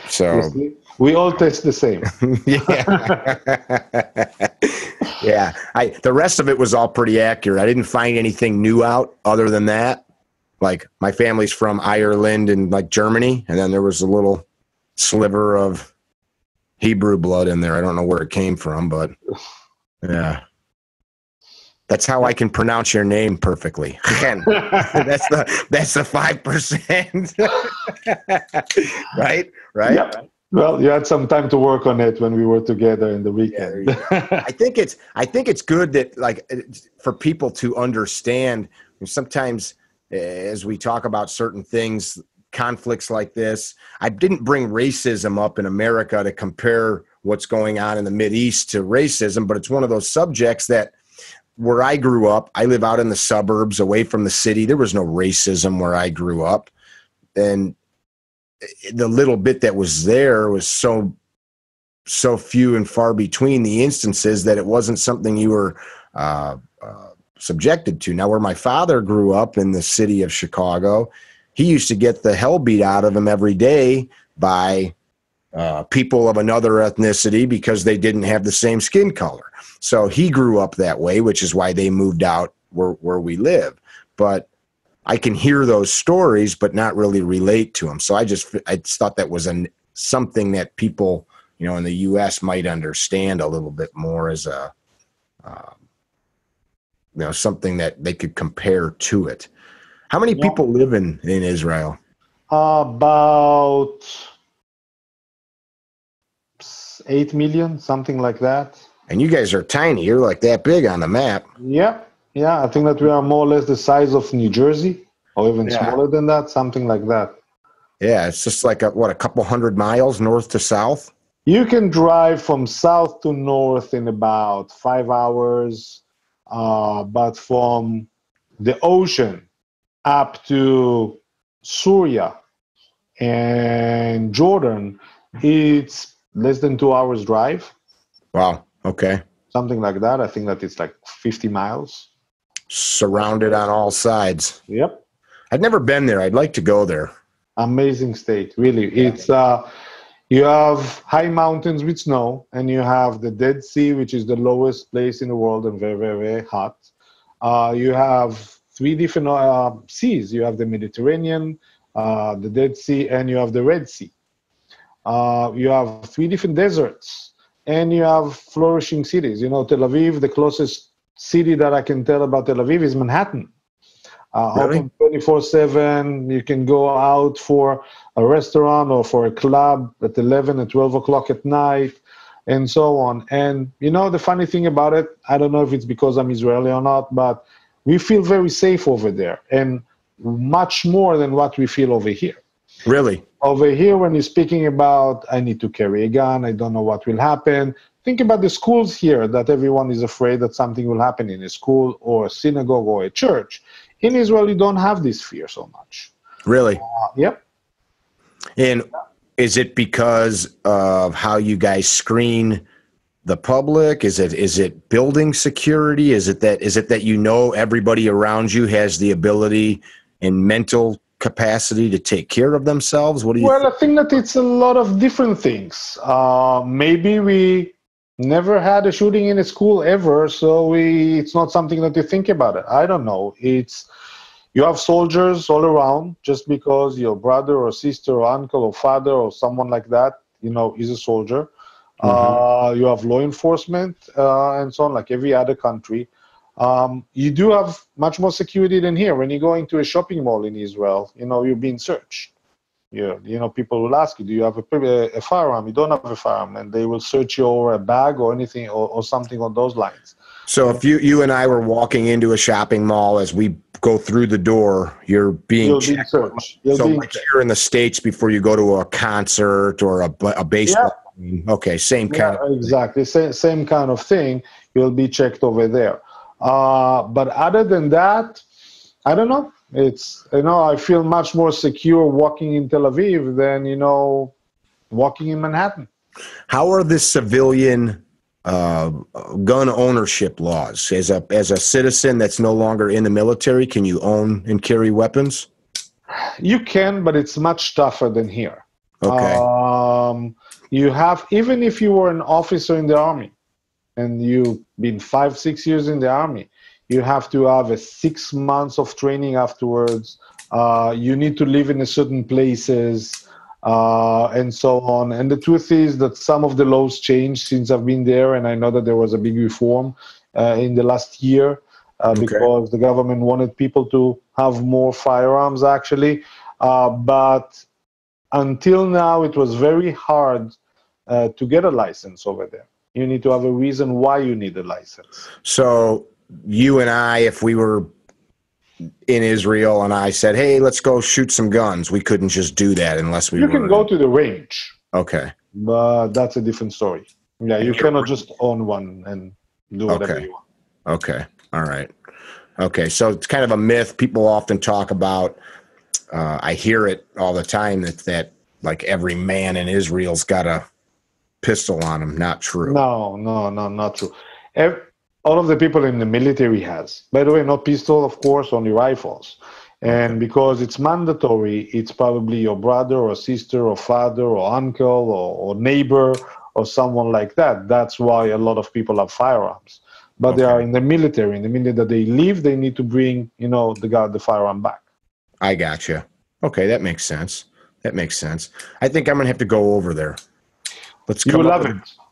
So we all taste the same. Yeah. The rest of it was all pretty accurate. I didn't find anything new out other than that. Like, my family's from Ireland and like Germany, and then there was a little sliver of Hebrew blood in there. I don't know where it came from, but yeah. That's how I can pronounce your name perfectly. Again, that's the 5%. Right? Yeah. Well, you had some time to work on it when we were together in the weekend. Yeah, I think it's good that, like, for people to understand. Sometimes, as we talk about certain things, conflicts like this, I didn't bring racism up in America to compare what's going on in the Mideast to racism, but it's one of those subjects that, where I grew up, I live out in the suburbs away from the city. There was no racism where I grew up. And the little bit that was there was so few and far between the instances that it wasn't something you were subjected to. Now, where my father grew up in the city of Chicago, he used to get the hell beat out of him every day by people of another ethnicity because they didn't have the same skin color. So he grew up that way, which is why they moved out where we live. But I can hear those stories, but not really relate to them. So I just thought that was something that people, in the U.S. might understand a little bit more as something that they could compare to it. How many people live in Israel? About 8 million, something like that. And you guys are tiny. You're like that big on the map. Yeah. I think that we are more or less the size of New Jersey, or even smaller than that, something like that. Yeah, it's just like a couple 100 miles north to south. You can drive from south to north in about 5 hours, but from the ocean up to Syria and Jordan, it's less than 2 hours drive. Wow. Okay. Something like that. I think that it's like 50 miles. Surrounded on all sides. Yep. I've never been there. I'd like to go there. Amazing state, really. It's you have high mountains with snow, and you have the Dead Sea, which is the lowest place in the world and very, very, very hot. You have 3 different seas. You have the Mediterranean, the Dead Sea, and you have the Red Sea. You have 3 different deserts, and you have flourishing cities. Tel Aviv, the closest city that I can tell about Tel Aviv is Manhattan. Really? Open 24/7. You can go out for a restaurant or for a club at 11 and 12 o'clock at night, and so on. And the funny thing about it, I don't know if it's because I'm Israeli or not, but we feel very safe over there, and much more than what we feel over here. Really? Over here, when you're speaking about, I need to carry a gun, I don't know what will happen. Think about the schools here, that everyone is afraid that something will happen in a school or a synagogue or a church. In Israel, you don't have this fear so much. Really? Yep. And is it because of how you guys screen the public? Is it building security? Is it that everybody around you has the ability and mental capacity to take care of themselves? What do you think? I think that it's a lot of different things. Maybe we never had a shooting in a school ever, so it's not something that you think about it. I don't know. You have soldiers all around. Just because your brother or sister or uncle or father or someone like that, is a soldier. Mm-hmm. You have law enforcement and so on, like every other country. You do have much more security than here. When you go into a shopping mall in Israel, you're being searched. People will ask you, do you have a firearm? You don't have a firearm, and they will search your bag or anything or something on those lines. So if you and I were walking into a shopping mall, as we go through the door, you're being checked. Here in the States, before you go to a concert or a baseball game. Okay, same kind of exactly. Same kind of thing. You'll be checked over there. But other than that, I don't know. It's, I feel much more secure walking in Tel Aviv than, walking in Manhattan. How are the civilian gun ownership laws? As a citizen that's no longer in the military, can you own and carry weapons? You can, but it's much tougher than here. Okay. You have, even if you were an officer in the army and you've been 5-6 years in the army, you have to have 6 months of training afterwards. You need to live in certain places and so on. And the truth is that some of the laws changed since I've been there, and I know that there was a big reform in the last year because the government wanted people to have more firearms, actually. But until now, it was very hard to get a license over there. You need to have a reason why you need a license. So you and I, if we were in Israel and I said, hey, let's go shoot some guns, we couldn't just do that unless we You can go to the range. Okay. But that's a different story. Yeah, you cannot just own one and do whatever you want. Okay. All right. Okay. So it's kind of a myth. People often talk about, I hear it all the time, that like every man in Israel's got a pistol on him. Not true. No, not true. All of the people in the military has. By the way, not pistol, of course, only rifles. And because it's mandatory, it's probably your brother or sister or father or uncle or neighbor or someone like that. That's why a lot of people have firearms. But they are in the military. In the minute that they leave, they need to bring, the firearm back. I gotcha. Okay, that makes sense. I think I'm going to have to go over there. Let's come up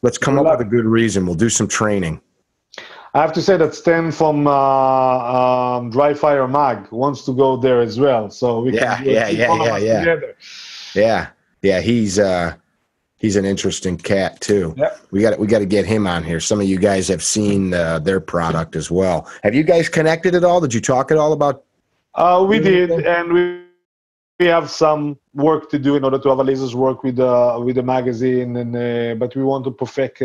with a good reason. We'll do some training. I have to say that Stan from Dry Fire Mag wants to go there as well, so we can do all of us together. Yeah. He's an interesting cat too. Yep. We got to get him on here. Some of you guys have seen their product as well. Have you guys connected at all? Did you talk at all about? We did, and we have some work to do in order to have a lasers work with the magazine, and but we want to perfect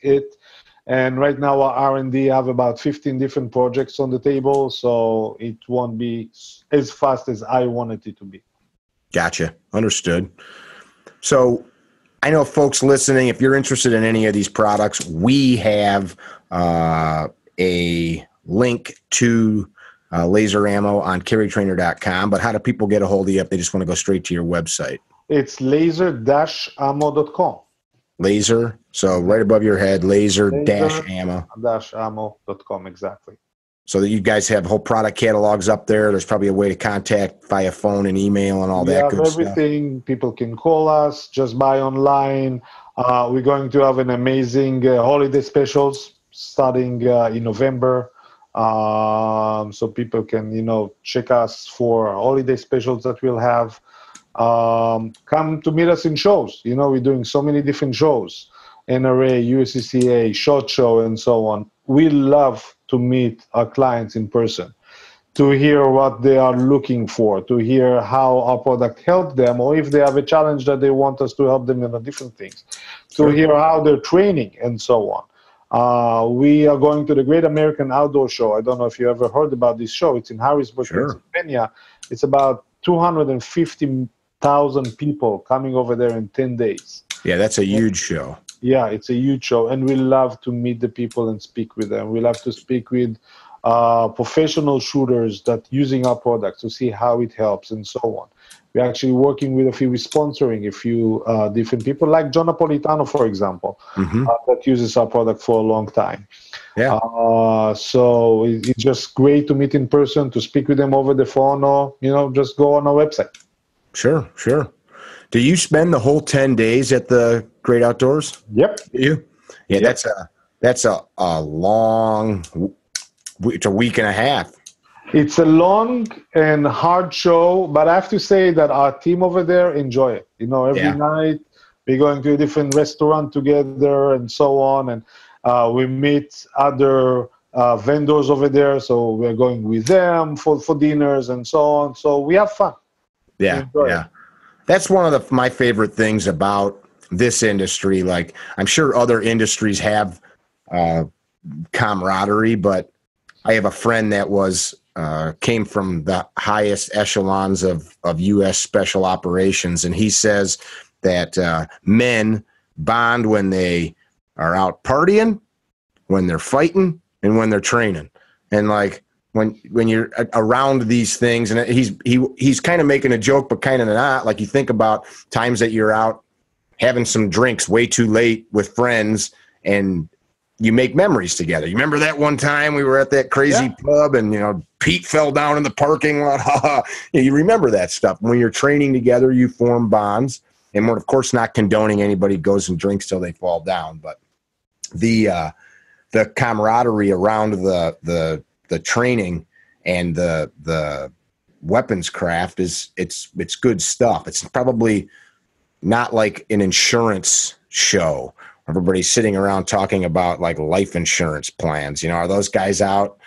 it. And right now our R&D have about 15 different projects on the table, so it won't be as fast as I wanted it to be. Gotcha. Understood. So I know folks listening, if you're interested in any of these products, we have a link to laser ammo on carrytrainer.com, but how do people get a hold of you if they just want to go straight to your website? It's laser-ammo.com. Laser, so right above your head, laser-ammo. -ammo.com, exactly. So that you guys have whole product catalogs up there. There's probably a way to contact via phone and email and all that good stuff. Everything. People can call us, just buy online. We're going to have an amazing holiday specials starting in November. So people can, check us for holiday specials that we'll have. Come to meet us in shows. We're doing so many different shows, NRA, USCCA, SHOT Show, and so on. We love to meet our clients in person, to hear what they are looking for, to hear how our product helped them, or if they have a challenge that they want us to help them in different things, to hear how they're training, and so on. We are going to the Great American Outdoor Show. I don't know if you ever heard about this show. It's in Harrisburg, Pennsylvania. It's about 250,000 people coming over there in 10 days. Yeah, that's a huge show. Yeah, it's a huge show, and we love to meet the people and speak with them. We love to speak with professional shooters that using our products to see how it helps and so on. We're actually working with we're sponsoring a few different people, like John Napolitano, for example, that uses our product for a long time. Yeah. So it's just great to meet in person, to speak with them over the phone, or just go on our website. Sure. Do you spend the whole 10 days at the Great Outdoors? Yep. You? Yeah, yep. That's a long. It's a week and a half. It's a long and hard show, but I have to say that our team over there enjoy it. Every night we're going to a different restaurant together and so on, and we meet other vendors over there, so we're going with them for dinners and so on. So we have fun. Yeah. That's one of my favorite things about this industry. Like, I'm sure other industries have camaraderie, but I have a friend that came from the highest echelons of U.S. Special Operations, and he says that men bond when they are out partying, when they're fighting, and when they're training. And like when you're around these things, and he's kind of making a joke, but kind of not. Like, you think about times that you're out having some drinks way too late with friends, and you make memories together. You remember that one time we were at that crazy pub, and Pete fell down in the parking lot. You remember that stuff. When you're training together, you form bonds, and we're of course not condoning anybody goes and drinks till they fall down, but the camaraderie around the training and the weapons craft it's good stuff. It's probably not like an insurance show. Everybody's sitting around talking about like life insurance plans. Are those guys out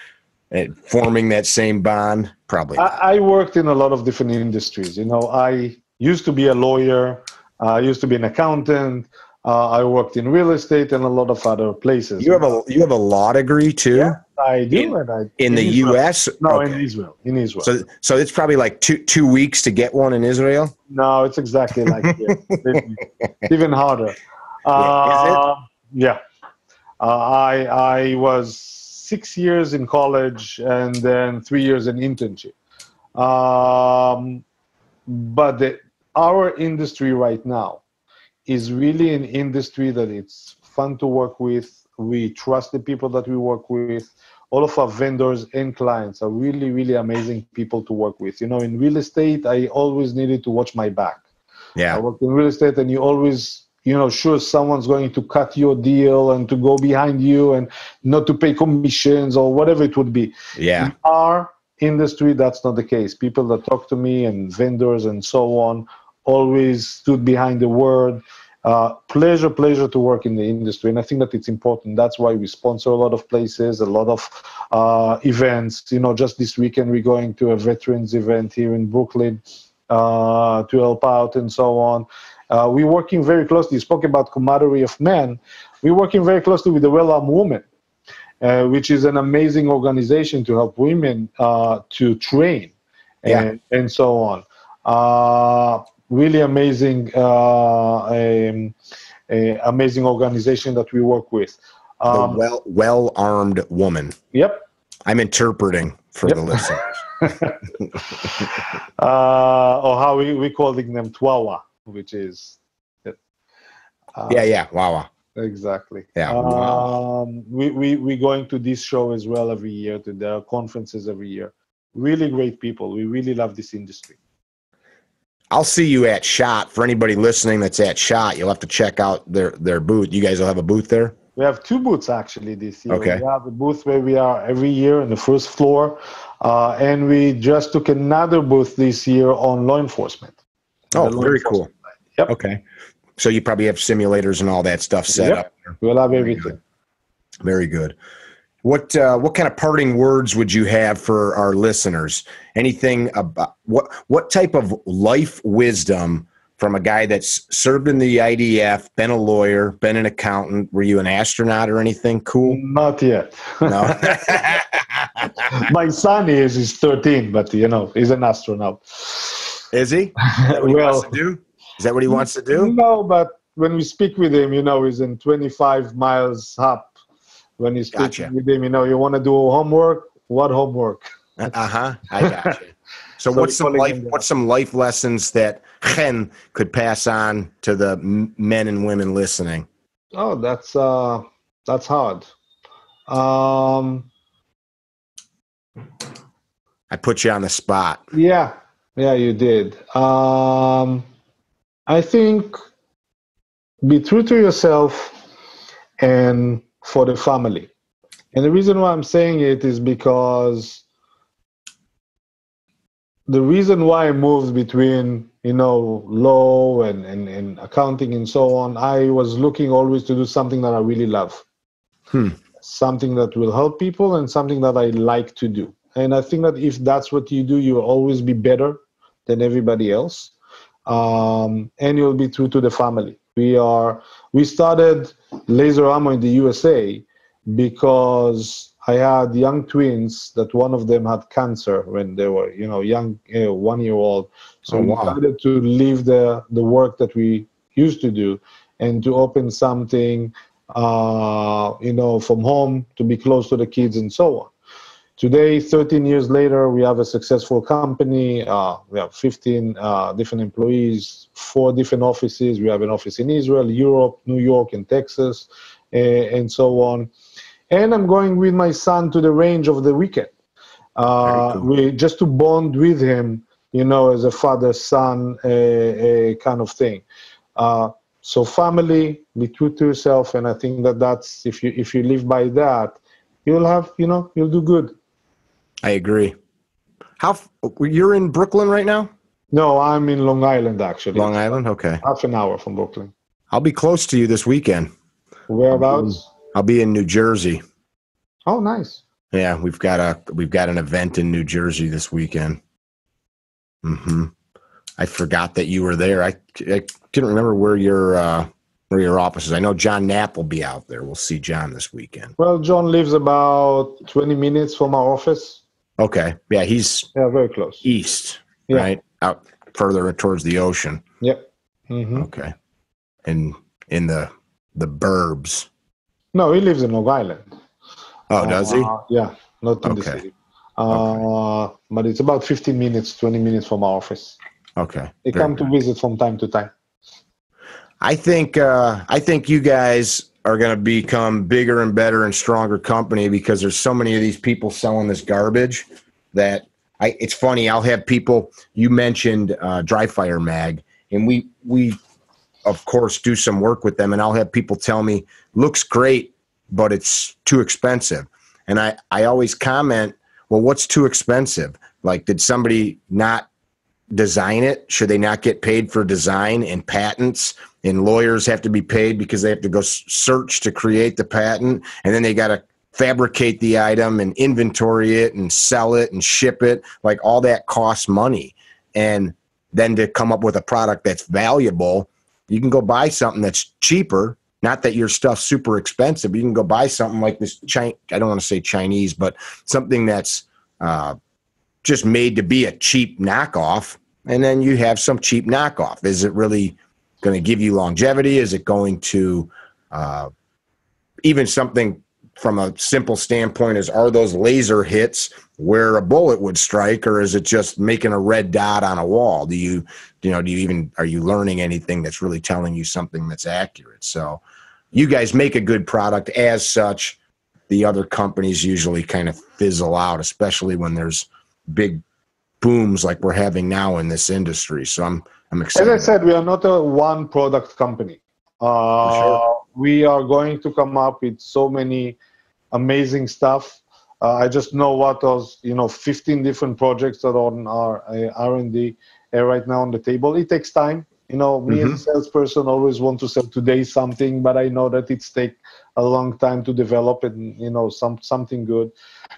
forming that same bond? Probably not. I worked in a lot of different industries. I used to be a lawyer. I used to be an accountant. I worked in real estate and a lot of other places. You have a law degree too? Yeah, I do. In the U.S.? No, okay. In Israel. So it's probably like two weeks to get one in Israel? No, it's exactly like here. It's even harder. Yeah. I was 6 years in college and then 3 years in internship. But our industry right now is really an industry that it's fun to work with. We trust the people that we work with. All of our vendors and clients are really, really amazing people to work with. In real estate, I always needed to watch my back. Yeah. I worked in real estate, and you always sure someone's going to cut your deal and to go behind you and not to pay commissions or whatever it would be. Yeah. In our industry, that's not the case. People that talk to me and vendors and so on always stood behind the word. Pleasure to work in the industry, and I think that it's important. That's why we sponsor a lot of places, a lot of events. Just this weekend we're going to a veterans event here in Brooklyn to help out and so on. We're working very closely. You spoke about camaraderie of men. We're working very closely with the Well-Armed Women, which is an amazing organization to help women to train and so on. Really amazing, amazing organization that we work with. The well-armed woman. Yep. I'm interpreting for the listeners. Or how we calling them Twawa, which is Wawa. Exactly. Yeah. Wow. We going to this show as well every year, to their conferences every year. Really great people. We really love this industry. I'll see you at SHOT. For anybody listening that's at SHOT, you'll have to check out their booth. You guys will have a booth there? We have 2 booths actually this year. Okay. We have a booth where we are every year on the first floor, and we just took another booth this year on law enforcement. Oh, very cool. Yep. Okay. So you probably have simulators and all that stuff set up there. We'll have everything. Very good. What kind of parting words would you have for our listeners? Anything about what type of life wisdom from a guy that's served in the IDF, been a lawyer, been an accountant? Were you an astronaut or anything cool? Not yet. No. My son he's 13, but he's an astronaut. Is he? Is that what he wants to do? Is that what he wants to do? No, but when we speak with him, he's in 25 miles up. When you speak with him, you want to do homework? What homework? I got you. So what's some life lessons that Chen could pass on to the men and women listening? Oh, that's hard. I put you on the spot. Yeah, you did. I think be true to yourself and for the family. And the reason why I'm saying it is because the reason why I moved between, law and accounting and so on, I was looking always to do something that I really love. Something that will help people and something that I like to do. And I think that if that's what you do, you'll always be better than everybody else. And you'll be true to the family. We started Laser Ammo in the USA because I had young twins that one of them had cancer when they were, young, 1 year old. So we decided to leave the work that we used to do and to open something, from home to be close to the kids and so on. Today, 13 years later, we have a successful company. We have 15 different employees, 4 different offices. We have an office in Israel, Europe, New York, and Texas, and so on. And I'm going with my son to the range over the weekend. We just to bond with him, as a father-son kind of thing. So family, be true to yourself, and I think that's if you live by that, you'll do good. I agree. You're in Brooklyn right now? No, I'm in Long Island, actually. Long Island? Okay. Half an hour from Brooklyn. I'll be close to you this weekend. Whereabouts? I'll be in New Jersey. Oh, nice. Yeah, we've got an event in New Jersey this weekend. I forgot that you were there. I didn't remember where your office is. I know John Knapp will be out there. We'll see John this weekend. Well, John lives about 20 minutes from our office. Okay. Yeah, he's very close. East, right? Out further towards the ocean. Yep. Okay. And in the burbs. No, he lives in Long Island. Oh, does he? Yeah, not in the city. But it's about 15 minutes, 20 minutes from our office. Okay. They come to visit from time to time. I think you guys are going to become bigger and better and stronger company because there's so many of these people selling this garbage that it's funny. I'll have people, you mentioned Dry Fire Mag, and we of course, do some work with them, and I'll have people tell me, looks great, but it's too expensive. And I always comment, well, what's too expensive? Like, did somebody not design it? Should they not get paid for design and patents? And lawyers have to be paid because they have to go search to create the patent, and then they got to fabricate the item and inventory it and sell it and ship it. Like, all that costs money. And then to come up with a product that's valuable, you can go buy something that's cheaper. Not that your stuff's super expensive. You can go buy something like this, I don't want to say Chinese, but something that's just made to be a cheap knockoff, and then you have some cheap knockoff. Is it really going to give you longevity? Is it going to even something from a simple standpoint is, are those laser hits where a bullet would strike, or is it just making a red dot on a wall? Are you learning anything that's really telling you something that's accurate? So you guys make a good product. As such, the other companies usually kind of fizzle out, especially when there's big booms like we're having now in this industry. So I'm excited. As I said, we are not a one product company. Sure. We are going to come up with so many amazing stuff. I just know what those 15 different projects that are on our R&D right now on the table. It takes time. Me as a salesperson always want to sell today something, but I know that it's take a long time to develop it, and something good.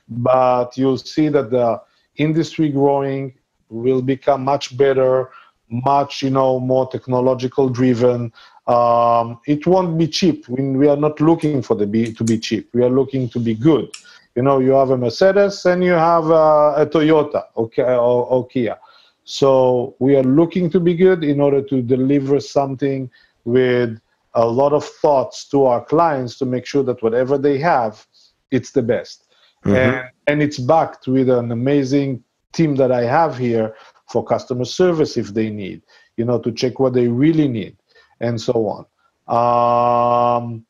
But you'll see that the industry growing will become much better, much more technological driven. It won't be cheap. We are not looking for to be cheap. We are looking to be good. You have a Mercedes and you have a Toyota or Kia. So we are looking to be good in order to deliver something with a lot of thoughts to our clients to make sure that whatever they have, it's the best. And it's backed with an amazing team that I have here for customer service if they need, to check what they really need and so on.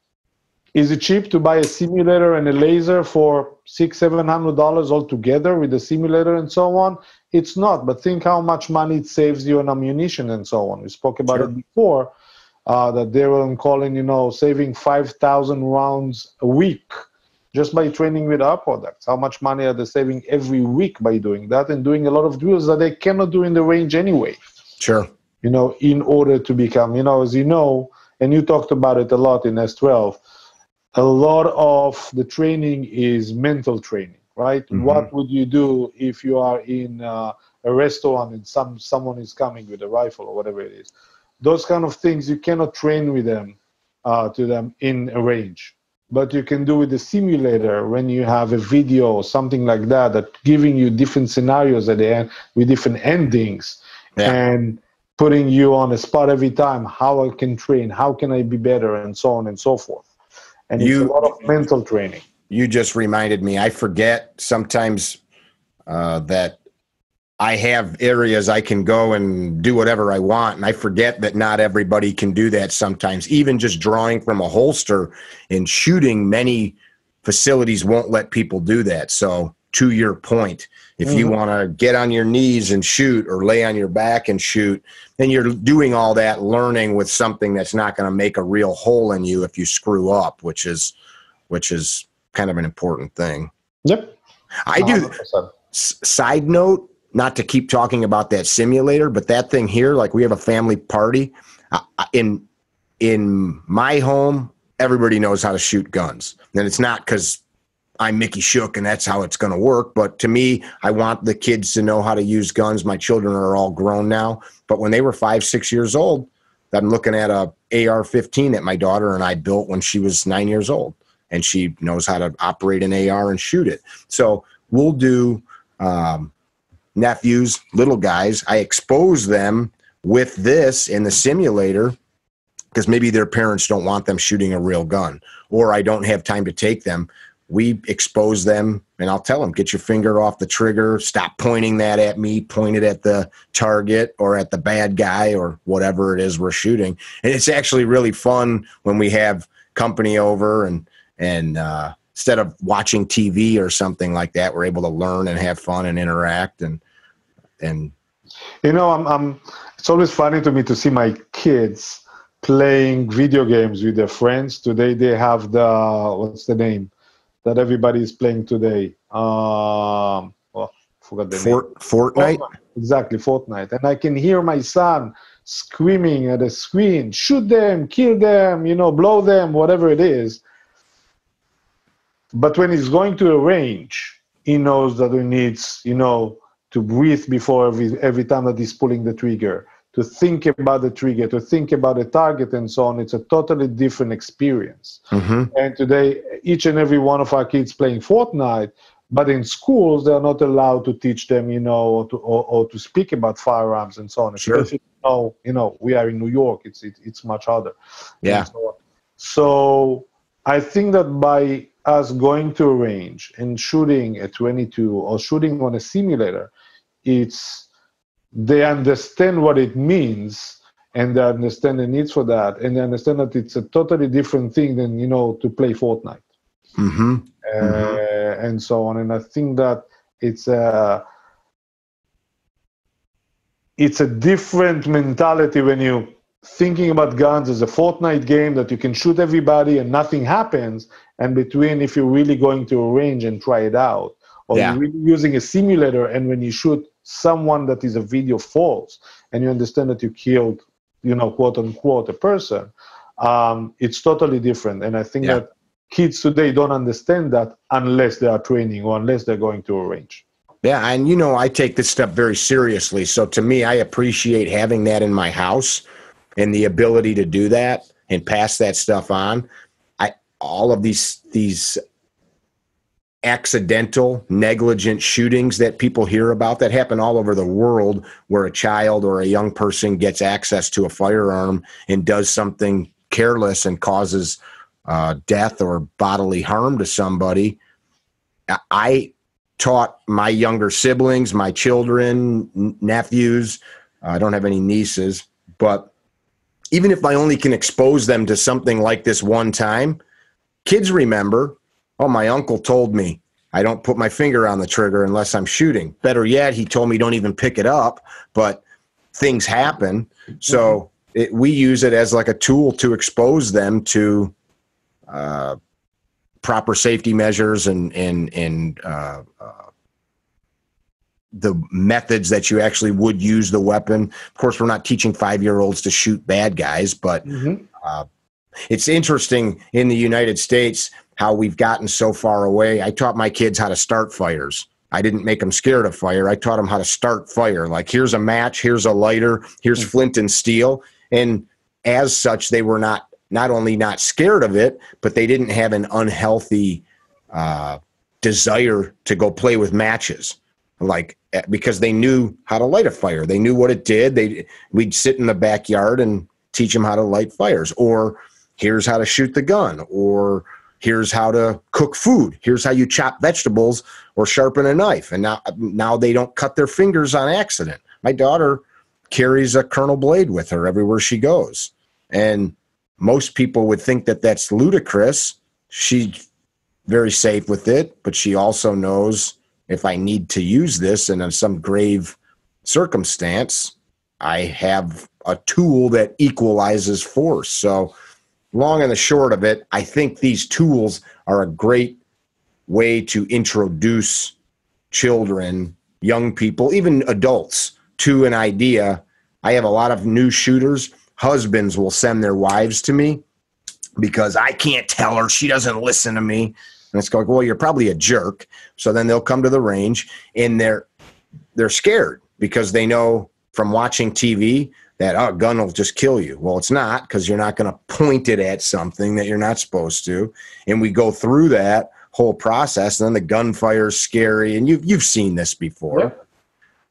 Is it cheap to buy a simulator and a laser for $600-700 altogether with the simulator and so on? It's not, but think how much money it saves you on ammunition and so on. We spoke about it before, that they were calling, saving 5,000 rounds a week just by training with our products. How much money are they saving every week by doing that and doing a lot of drills that they cannot do in the range anyway? Sure. In order to become, as and you talked about it a lot in S12, a lot of the training is mental training, right? What would you do if you are in a restaurant and someone is coming with a rifle or whatever it is? Those kind of things, you cannot train with them in a range. But you can do with the simulator when you have a video or something like that giving you different scenarios at the end with different endings and putting you on a spot every time, how I can train, how can I be better, and so on and so forth. And it's a lot of mental training. You just reminded me. I forget sometimes that I have areas I can go and do whatever I want, and I forget that not everybody can do that sometimes. Even just drawing from a holster and shooting, many facilities won't let people do that. So to your point, if you want to get on your knees and shoot or lay on your back and shoot, then you're doing all that learning with something that's not going to make a real hole in you if you screw up, which is kind of an important thing. Yep. I do. Side note, not to keep talking about that simulator, but that thing here, like we have a family party in my home, everybody knows how to shoot guns. And it's not because I'm Mickey Shook and that's how it's going to work. But to me, I want the kids to know how to use guns. My children are all grown now. But when they were 5, 6 years old, I'm looking at a AR-15 that my daughter and I built when she was 9 years old. And she knows how to operate an AR and shoot it. So we'll do nephews, little guys. I expose them with this in the simulator because maybe their parents don't want them shooting a real gun, or I don't have time to take them. We expose them, and I'll tell them, get your finger off the trigger, stop pointing that at me, point it at the target or at the bad guy or whatever it is we're shooting. And it's actually really fun when we have company over and instead of watching TV or something like that, we're able to learn and have fun and interact. And it's always funny to me to see my kids playing video games with their friends. Today they have the, what's the name that everybody is playing today? Forgot the name. Fortnite? Exactly, Fortnite. And I can hear my son screaming at the screen, shoot them, kill them, blow them, whatever it is. But when he's going to a range, he knows that he needs, to breathe before every time that he's pulling the trigger, to think about the trigger, to think about the target and so on. It's a totally different experience. Mm-hmm. And today, each and every one of our kids playing Fortnite, but in schools, they're not allowed to teach them, or to speak about firearms and so on. Sure. Especially, we are in New York. It's much harder. Yeah. So I think that by us going to a range and shooting a 22 or shooting on a simulator, they understand what it means, and they understand the needs for that, and they understand that it's a totally different thing than to play Fortnite. Mm-hmm. And so on. And I think that it's a different mentality when you thinking about guns as a Fortnite game that you can shoot everybody and nothing happens, and between if you're really going to a range and try it out, or you're really using a simulator, and when you shoot someone that is a video false and you understand that you killed, quote unquote, a person, it's totally different. And I think that kids today don't understand that unless they are training or unless they're going to a range. Yeah, and I take this stuff very seriously. So to me, I appreciate having that in my house and the ability to do that and pass that stuff on. All of these accidental, negligent shootings that people hear about that happen all over the world, where a child or a young person gets access to a firearm and does something careless and causes death or bodily harm to somebody. I taught my younger siblings, my children, nephews, I don't have any nieces, but even if I only can expose them to something like this one time, kids remember, oh, my uncle told me I don't put my finger on the trigger unless I'm shooting. Better yet, he told me don't even pick it up, but things happen. So we use it as like a tool to expose them to proper safety measures and the methods that you actually would use the weapon. Of course, we're not teaching 5-year-olds to shoot bad guys, but it's interesting in the United States how we've gotten so far away. I taught my kids how to start fires. I didn't make them scared of fire. I taught them how to start fire. Like, here's a match, here's a lighter, here's flint and steel. And as such, they were not only not scared of it, but they didn't have an unhealthy desire to go play with matches, because they knew how to light a fire. They knew what it did. We'd sit in the backyard and teach them how to light fires, or here's how to shoot the gun, or here's how to cook food. Here's how you chop vegetables or sharpen a knife. And now they don't cut their fingers on accident. My daughter carries a Colonel blade with her everywhere she goes. And most people would think that that's ludicrous. She's very safe with it, but she also knows if I need to use this in some grave circumstance, I have a tool that equalizes force. So long and the short of it, I think these tools are a great way to introduce children, young people, even adults, to an idea. I have a lot of new shooters. Husbands will send their wives to me because I can't tell her, she doesn't listen to me. And it's like, well, you're probably a jerk. So then they'll come to the range and they're scared because they know from watching TV that, a gun will just kill you. Well, it's not, because you're not going to point it at something that you're not supposed to. And we go through that whole process, and then the gunfire is scary. And you've seen this before. Yeah.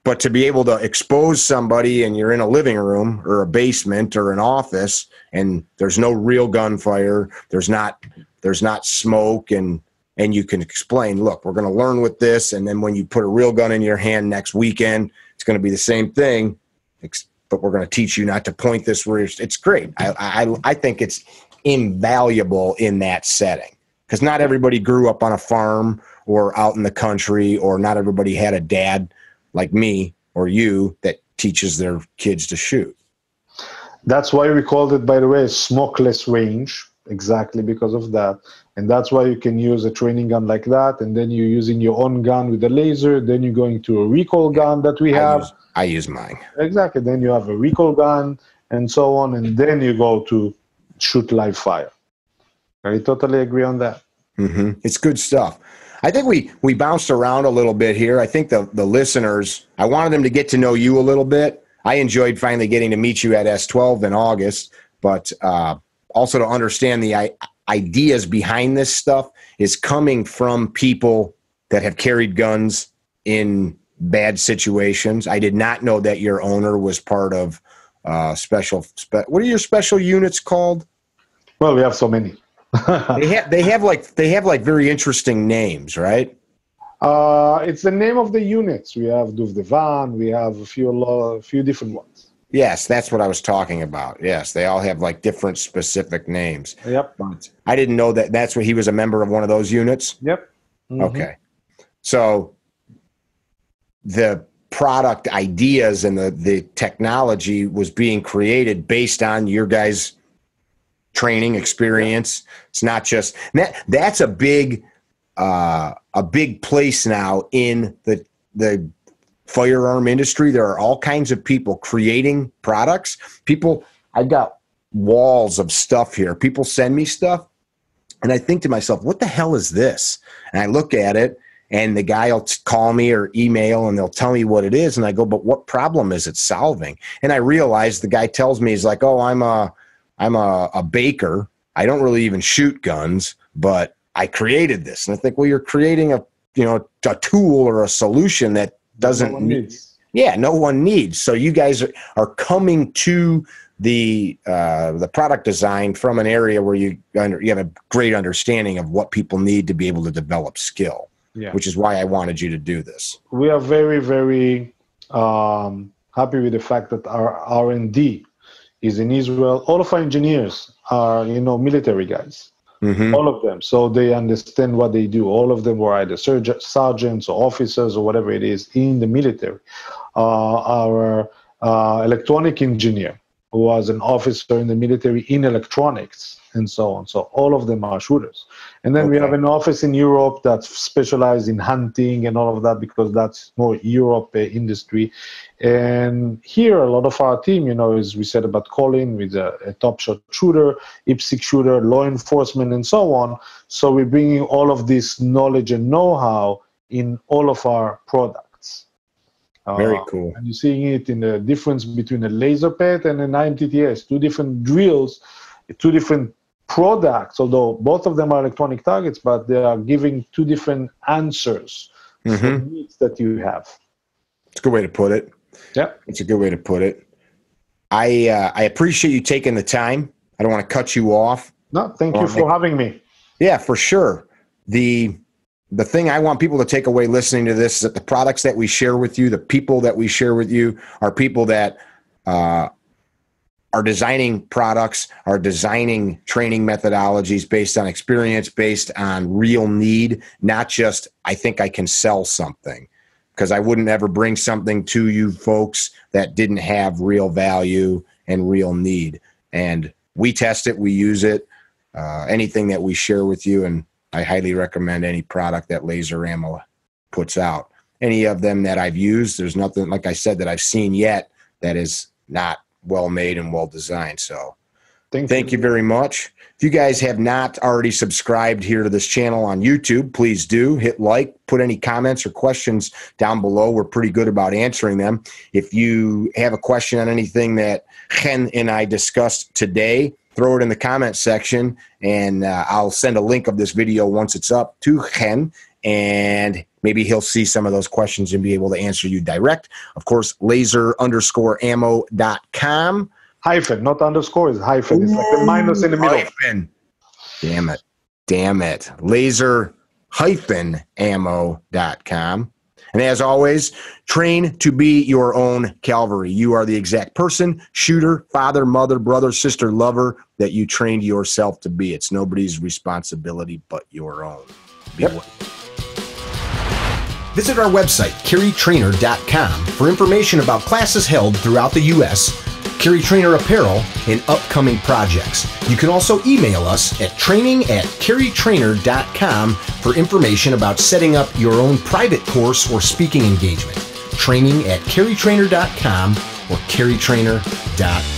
But to be able to expose somebody, and you're in a living room or a basement or an office, and there's no real gunfire, there's not smoke, and you can explain, look, we're going to learn with this, and then when you put a real gun in your hand next weekend, it's going to be the same thing, but we're going to teach you not to point this where it's great. I think it's invaluable in that setting, because not everybody grew up on a farm or out in the country, or not everybody had a dad like me or you that teaches their kids to shoot. That's why we called it, by the way, Smokeless Range, exactly because of that. And that's why you can use a training gun like that, and then you're using your own gun with a laser, then you're going to a recoil gun that we have. I use mine. Exactly. Then you have a recoil gun and so on, and then you go to shoot live fire. I totally agree on that. Mm-hmm. It's good stuff. I think we bounced around a little bit here. I think the listeners, I wanted them to get to know you a little bit. I enjoyed finally getting to meet you at S12 in August, but also to understand the ideas behind this stuff is coming from people that have carried guns in bad situations. I did not know that your owner was part of what are your special units called? Well, we have so many. they have like very interesting names, right? It's the name of the units. We have Duvdevan. We have a few different ones. Yes, that's what I was talking about. Yes, they all have like different specific names. Yep. But I didn't know that that's what he was a member of one of those units. Yep. Mm-hmm. Okay. So the product ideas and the technology was being created based on your guys' training experience. It's not just that's a big place now in the firearm industry. There are all kinds of people creating products. I've got walls of stuff here. People send me stuff, and I think to myself, what the hell is this? And I look at it, and the guy will call me or email, and they'll tell me what it is, and I go, but what problem is it solving? And I realize the guy tells me, he's like, oh, I'm a baker. I don't really even shoot guns, but I created this. And I think, well, you're creating a tool or a solution that doesn't no one needs. So you guys are coming to the product design from an area where you have a great understanding of what people need to be able to develop skill, which is why I wanted you to do this. We are very, very happy with the fact that our R&D is in Israel. All of our engineers are, military guys. Mm-hmm. All of them. So they understand what they do. All of them were either sergeants or officers or whatever it is in the military. Our electronic engineer who was an officer in the military in electronics and so on. So all of them are shooters. And then we have an office in Europe that's specialized in hunting and all of that, because that's more Europe industry. And here, a lot of our team, as we said about Colin, with a top shot shooter, IPSC shooter, law enforcement, and so on. So we're bringing all of this knowledge and know-how in all of our products. Very cool. And you're seeing it in the difference between a laser pet and an IMTTS, two different drills, two different products, although both of them are electronic targets, but they are giving two different answers for the needs that you have. It's a good way to put it. Yeah, it's a good way to put it. I appreciate you taking the time. I don't want to cut you off. No, thank you for having me. Yeah, for sure. The thing I want people to take away listening to this is that the products that we share with you, the people that we share with you, are people that are designing products, are designing training methodologies based on experience, based on real need, not just, I think I can sell something. Because I wouldn't ever bring something to you folks that didn't have real value and real need. And we test it, we use it, anything that we share with you, and I highly recommend any product that Laser Ammo puts out. Any of them that I've used, there's nothing, like I said, that I've seen yet that is not well made and well designed. So thank you very much. If you guys have not already subscribed here to this channel on YouTube, please do. Hit like, put any comments or questions down below. We're pretty good about answering them. If you have a question on anything that Chen and I discussed today, throw it in the comments section, and I'll send a link of this video once it's up to Chen, and maybe he'll see some of those questions and be able to answer you direct. Of course, laser_ammo.com. Hyphen, not underscore, is hyphen. It's like a minus in the middle. Hyphen. Damn it. Laser-ammo.com. And as always, train to be your own cavalry. You are the exact person, shooter, father, mother, brother, sister, lover that you trained yourself to be. It's nobody's responsibility but your own. Visit our website, carrytrainer.com, for information about classes held throughout the U.S., Carry Trainer apparel, and upcoming projects. You can also email us at training@carrytrainer.com for information about setting up your own private course or speaking engagement. Training@carrytrainer.com or carrytrainer.com.